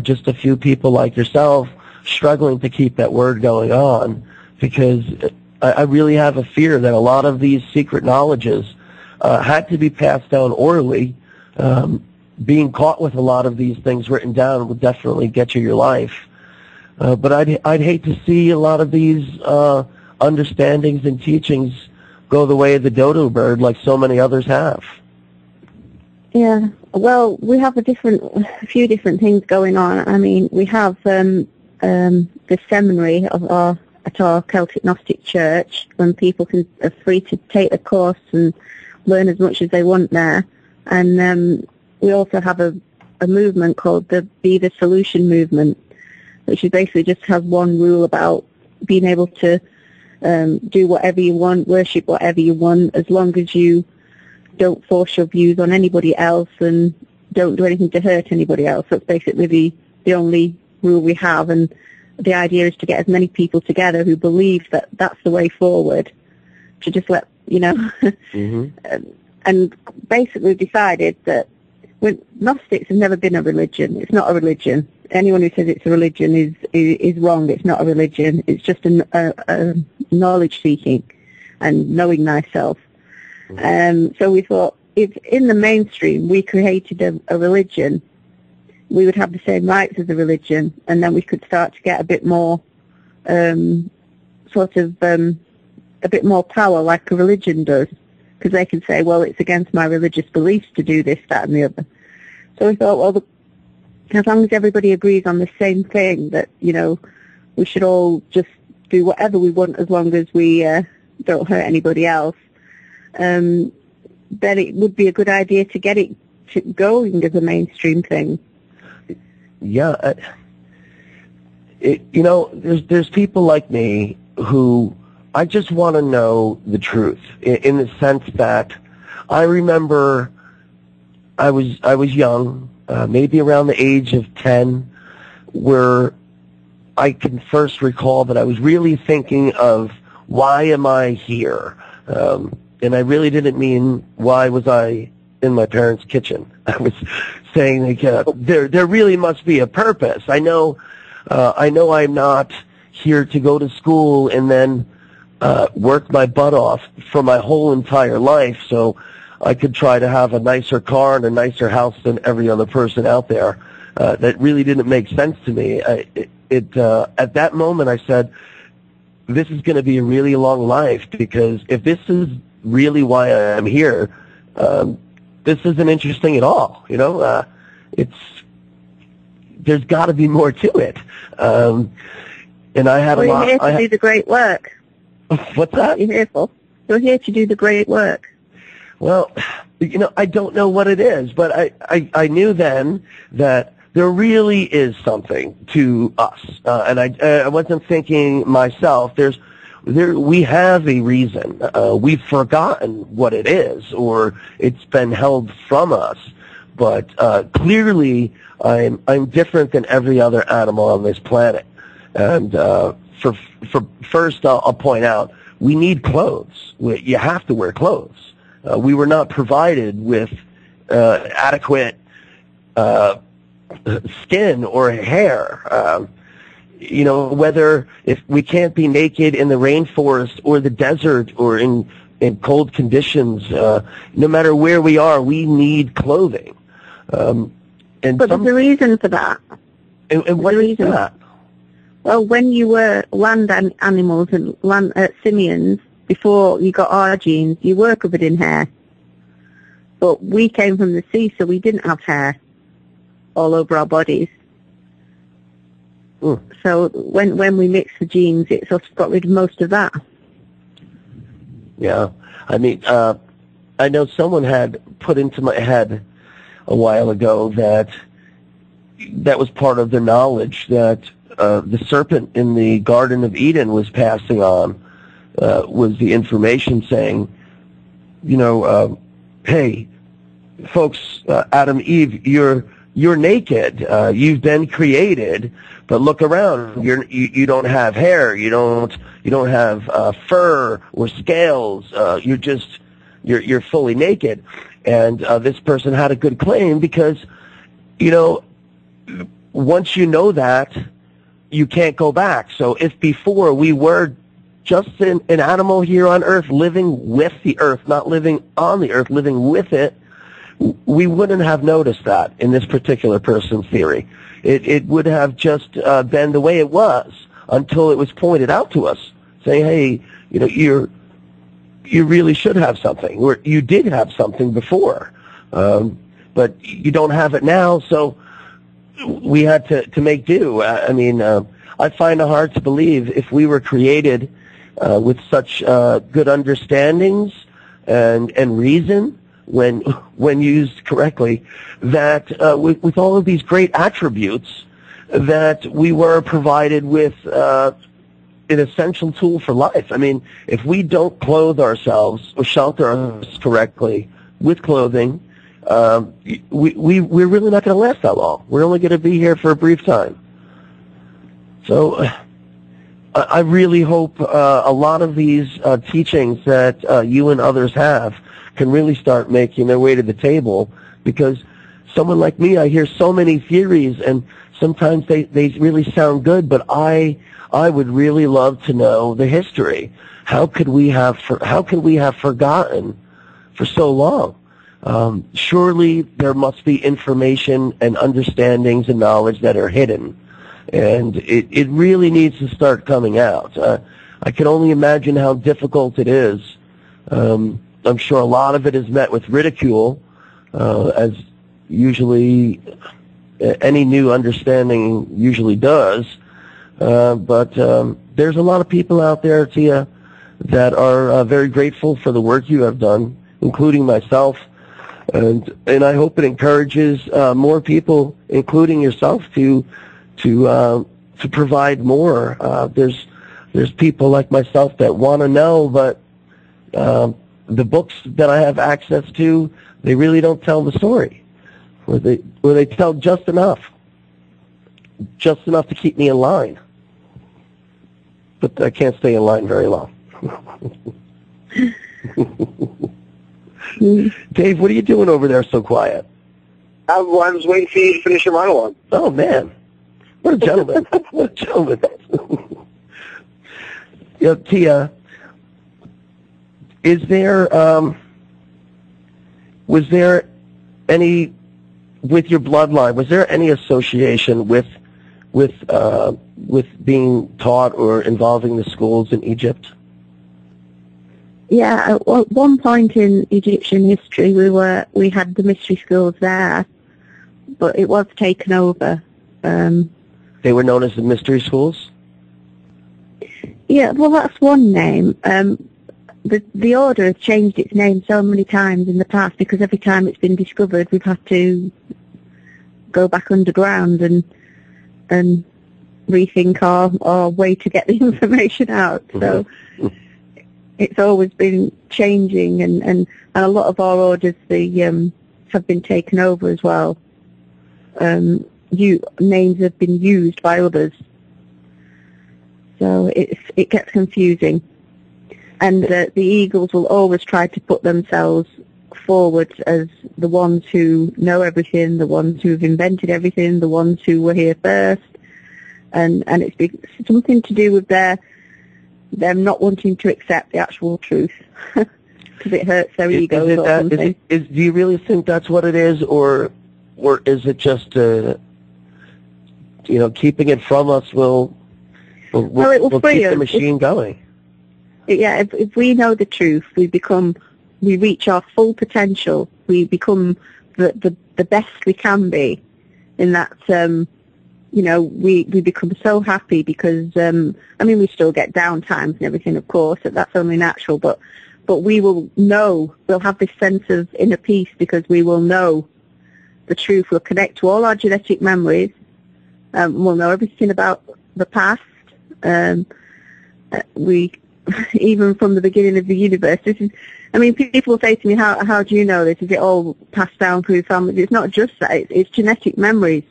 A: just a few people like yourself struggling to keep that word going on, because I really have a fear that a lot of these secret knowledges had to be passed down orally. Being caught with a lot of these things written down would definitely get you your life. But I'd hate to see a lot of these understandings and teachings go the way of the dodo bird, like so many others have.
C: Yeah. Well, we have a few different things going on. I mean, we have the seminary at our Celtic Gnostic Church, when people are free to take the course and learn as much as they want there. And we also have a movement called the Be the Solution movement, which is basically just has one rule about being able to do whatever you want, worship whatever you want, as long as you don't force your views on anybody else and don't do anything to hurt anybody else. That's basically the only rule we have, and the idea is to get as many people together who believe that that's the way forward, to just let,
A: Mm-hmm.
C: And basically decided that Gnostics have never been a religion. It's not a religion. Anyone who says it's a religion is wrong. It's not a religion. It's just a knowledge seeking and knowing thyself. So we thought, if in the mainstream we created a religion, we would have the same rights as a religion, and then we could start to get a bit more, a bit more power like a religion does, because they can say, well, it's against my religious beliefs to do this, that, and the other. So we thought, well, as long as everybody agrees on the same thing, that, we should all just do whatever we want as long as we don't hurt anybody else, then it would be a good idea to get it going as a mainstream thing.
A: Yeah. There's people like me who I just want to know the truth, in the sense that I remember I was young, maybe around the age of 10, where I can first recall that I was really thinking of, why am I here? And I really didn't mean, why was I in my parents' kitchen? I was saying, there really must be a purpose. I know I'm not here to go to school and then work my butt off for my whole entire life so I could try to have a nicer car and a nicer house than every other person out there. That really didn't make sense to me. At that moment I said, this is going to be a really long life, because if this is really why I'm here, this isn't interesting at all. there's got to be more to it. And I had a lot.
C: You're here to do the great work.
A: What's that?
C: You're here for? You're here to do the great work.
A: Well, I don't know what it is, but I knew then that there really is something to us, and I wasn't thinking myself. We have a reason. We've forgotten what it is, or it's been held from us. But clearly, I'm different than every other animal on this planet. And first, I'll point out, we need clothes. You have to wear clothes. We were not provided with adequate skin or hair. Whether if we can't be naked in the rainforest or the desert or in cold conditions, no matter where we are, we need clothing. But
C: there's a reason for that.
A: And what is that?
C: Well, when you were land animals and simians, before you got our genes, you were covered in hair. But we came from the sea, so we didn't have hair all over our bodies.
A: Mm.
C: So when we mixed the genes, it sort of got rid of most of that.
A: Yeah. I mean, I know someone had put into my head a while ago that was part of the knowledge that the serpent in the Garden of Eden was passing on, was the information saying, hey, folks, Adam, Eve, you're naked. You've been created, but look around. You don't have hair. You don't have fur or scales. You're fully naked. And this person had a good claim because, once you know that, you can't go back. So if before we were just an animal here on Earth, living with the Earth, not living on the Earth, living with it, we wouldn't have noticed that in this particular person's theory. It would have just been the way it was until it was pointed out to us, saying, hey, you really should have something, or you did have something before, but you don't have it now, so we had to make do. I find it hard to believe if we were created with such good understandings and reason, when used correctly, that with all of these great attributes, that we were provided with an essential tool for life. I mean, if we don't clothe ourselves or shelter ourselves correctly with clothing, we're really not going to last that long. We're only going to be here for a brief time. So I really hope a lot of these teachings that you and others have can really start making their way to the table, because someone like me, I hear so many theories, and sometimes they really sound good, but I would really love to know the history. How could we have forgotten for so long? Surely there must be information and understandings and knowledge that are hidden, and it really needs to start coming out. I can only imagine how difficult it is. I'm sure a lot of it is met with ridicule, as usually any new understanding usually does. But there's a lot of people out there, Tia, that are very grateful for the work you have done, including myself. And I hope it encourages more people, including yourself, to provide more. There's people like myself that want to know, but the books that I have access to, they really don't tell the story, or they tell just enough to keep me in line. But I can't stay in line very long. Dave, what are you doing over there so quiet?
B: I was waiting for you to finish your monologue.
A: Oh, man. What a gentleman. What a gentleman. Tia, was there any, with your bloodline, was there any association with being taught or involving the schools in Egypt?
C: Yeah, at one point in Egyptian history, we had the mystery schools there, but it was taken over
A: They were known as the mystery schools?
C: Yeah, well, that's one name. The order has changed its name so many times in the past because every time it's been discovered, we've had to go back underground and rethink our way to get the information out. So it's always been changing, and a lot of our orders have been taken over as well. Names have been used by others, so it gets confusing. And the Eagles will always try to put themselves forward as the ones who know everything, the ones who have invented everything, the ones who were here first, and it's something to do with them not wanting to accept the actual truth because it hurts their egos or something.
A: Do you really think that's what it is, or is it just keeping it from us will
C: free
A: keep
C: us.
A: the machine going?
C: Yeah, if we know the truth, we reach our full potential. We become the best we can be. In that, we become so happy because, we still get down times and everything, of course. That's only natural. But we will know. We'll have this sense of inner peace because we will know the truth. We'll connect to all our genetic memories. We'll know everything about the past. Even from the beginning of the universe. People will say to me, how do you know this? Is it all passed down through families? It's not just that. It's genetic memories.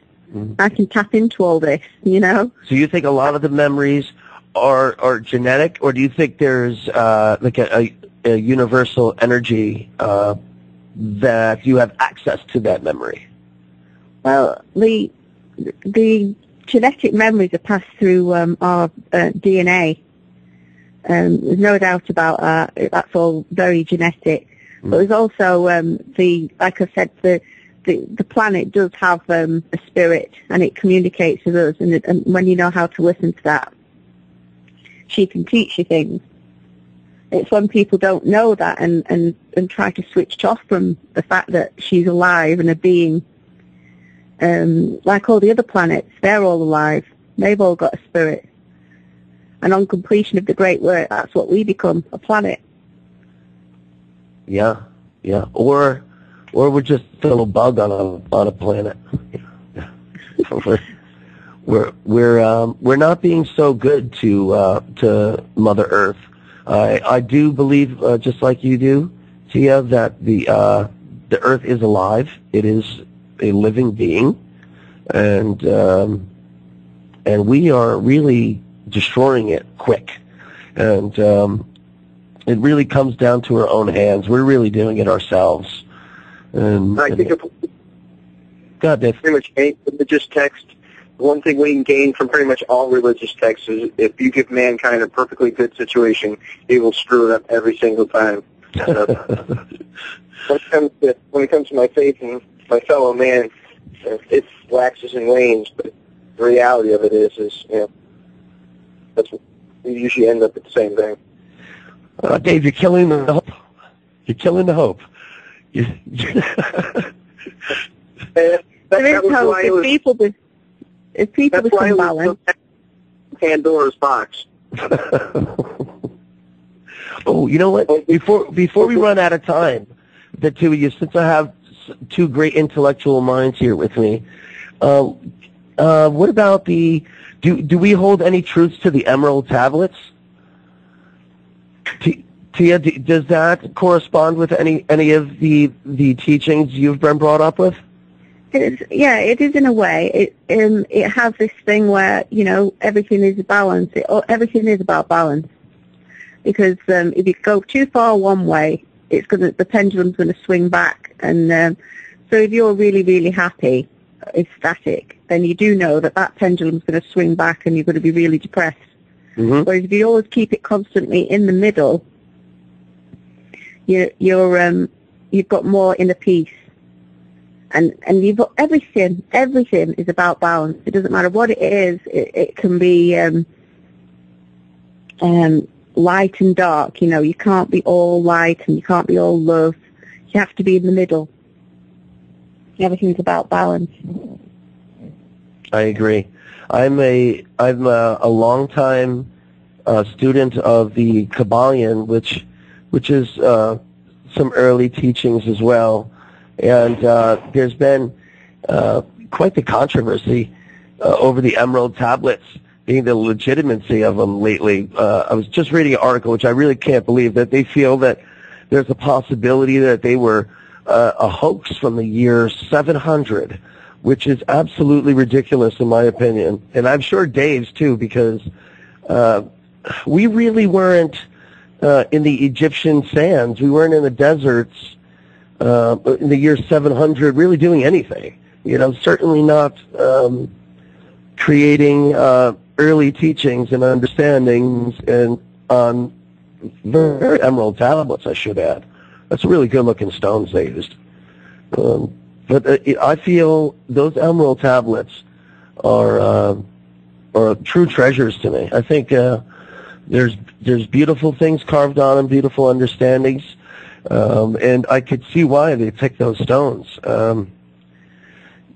C: I can tap into all this, So
A: you think a lot of the memories are genetic, or do you think there's like a universal energy that you have access to that memory? Well,
C: the genetic memories are passed through our DNA. There's no doubt about that. That's all very genetic. But there's also like I said, the planet does have a spirit, and it communicates with us. And when you know how to listen to that, she can teach you things. It's when people don't know that and try to switch off from the fact that she's alive and a being. Like all the other planets, they're all alive. They've all got a spirit. And on completion of the great work, that's what we become, a planet.
A: Yeah. Or we're just a little bug on a planet. we're not being so good to Mother Earth. I do believe, just like you do, Tia, that the Earth is alive. It is a living being, and we are really destroying it quick, and it really comes down to our own hands. We're really doing it ourselves. And
B: I think
A: God, Dave.
B: pretty much any religious text, one thing we can gain from pretty much all religious texts is if you give mankind a perfectly good situation, he will screw it up every single time. So, when it comes to my faith and my fellow man, it waxes and wanes, but the reality of it is we usually end up at the same thing.
A: Dave, you're killing the hope. You're killing the hope.
C: There is hope if people become balanced.
B: Pandora's box.
A: Oh, you know what? Before we run out of time, the two of you, since I have two great intellectual minds here with me, what about do we hold any truths to the Emerald Tablets? Tia, does that correspond with any of the teachings you've been brought up with?
C: It is in a way. It has this thing where everything is balanced. Everything is about balance, because if you go too far one way, the pendulum's going to swing back. And so if you're really, really happy, ecstatic, then you do know that pendulum's going to swing back, and you're going to be really depressed. Mm-hmm. Whereas if you always keep it constantly in the middle, you've got more inner peace. And you've got everything is about balance. It doesn't matter what it is. It can be light and dark. You can't be all light and you can't be all love. You have to be in the middle. Everything's about balance.
A: I agree. I'm a longtime student of the Kabbalion, which is some early teachings as well, and there's been quite the controversy over the emerald tablets being the legitimacy of them lately. I was just reading an article, which I really can't believe, that they feel that there's a possibility that they were a hoax from the year 700, which is absolutely ridiculous in my opinion. And I'm sure Dave's too, because we really weren't in the Egyptian sands. We weren't in the deserts in the year 700 really doing anything. Certainly not creating early teachings and understandings and on very emerald tablets, I should add. That's really good-looking stones they used. But I feel those emerald tablets are true treasures to me. I think there's beautiful things carved on them, beautiful understandings, and I could see why they picked those stones. A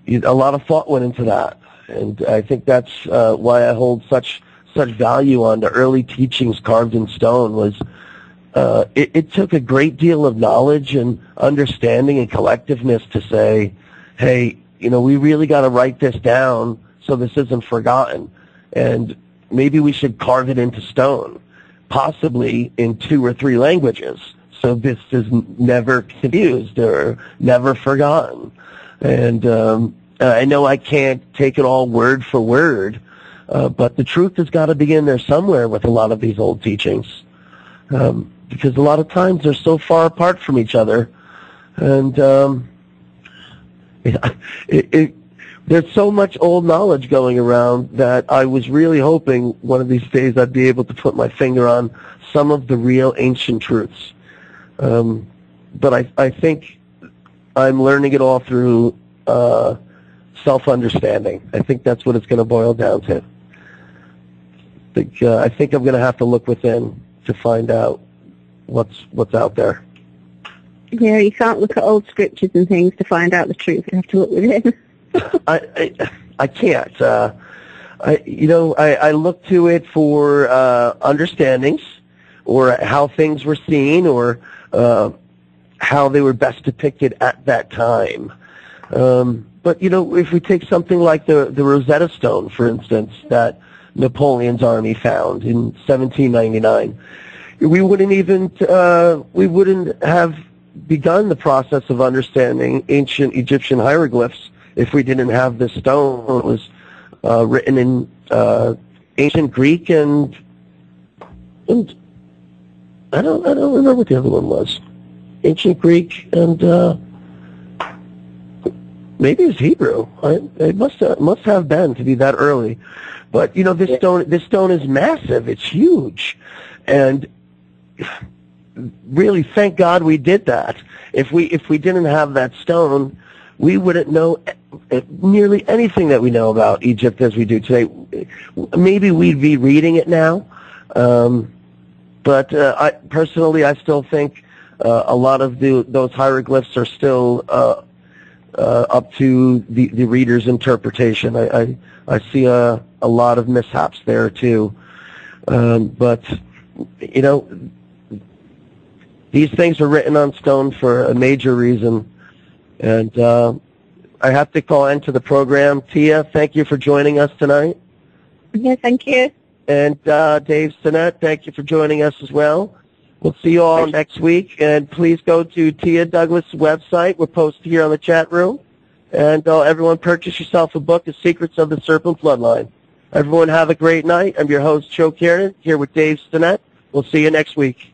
A: lot of thought went into that, and I think that's why I hold such value on the early teachings carved in stone. Was it took a great deal of knowledge and understanding and collectiveness to say, hey, we really got to write this down so this isn't forgotten, and maybe we should carve it into stone, possibly in 2 or 3 languages, so this is never confused or never forgotten. And I know I can't take it all word for word, but the truth has got to be in there somewhere with a lot of these old teachings, because a lot of times they're so far apart from each other, and there's so much old knowledge going around that I was really hoping one of these days I'd be able to put my finger on some of the real ancient truths. But I think I'm learning it all through self-understanding. I think that's what it's going to boil down to. I think I'm going to have to look within to find out what's out there.
C: Yeah, you can't look at old scriptures and things to find out the truth. You have to look within.
A: I can't. I look to it for understandings, or how things were seen, or how they were best depicted at that time. But if we take something like the Rosetta Stone, for instance, that Napoleon's army found in 1799, we wouldn't have begun the process of understanding ancient Egyptian hieroglyphs if we didn't have this stone. It was written in ancient Greek and I don't remember what the other one was. Ancient Greek and maybe it's Hebrew. It must have been to be that early. But this stone is massive. It's huge, and really, thank God we did that. If we didn't have that stone, we wouldn't know nearly anything that we know about Egypt as we do today. Maybe we'd be reading it now, but I still think a lot of those hieroglyphs are still up to the reader's interpretation. I see a lot of mishaps there too, but these things are written on stone for a major reason. And I have to call into the program. Tia, thank you for joining us tonight.
C: Yeah, thank you.
A: And Dave Stinnett, thank you for joining us as well. We'll see you all next week. And please go to Tia Douglas' website. We're posted here on the chat room. And everyone purchase yourself a book, The Secrets of the Serpent Bloodline. Everyone have a great night. I'm your host, Kiernan, here with Dave Stinnett. We'll see you next week.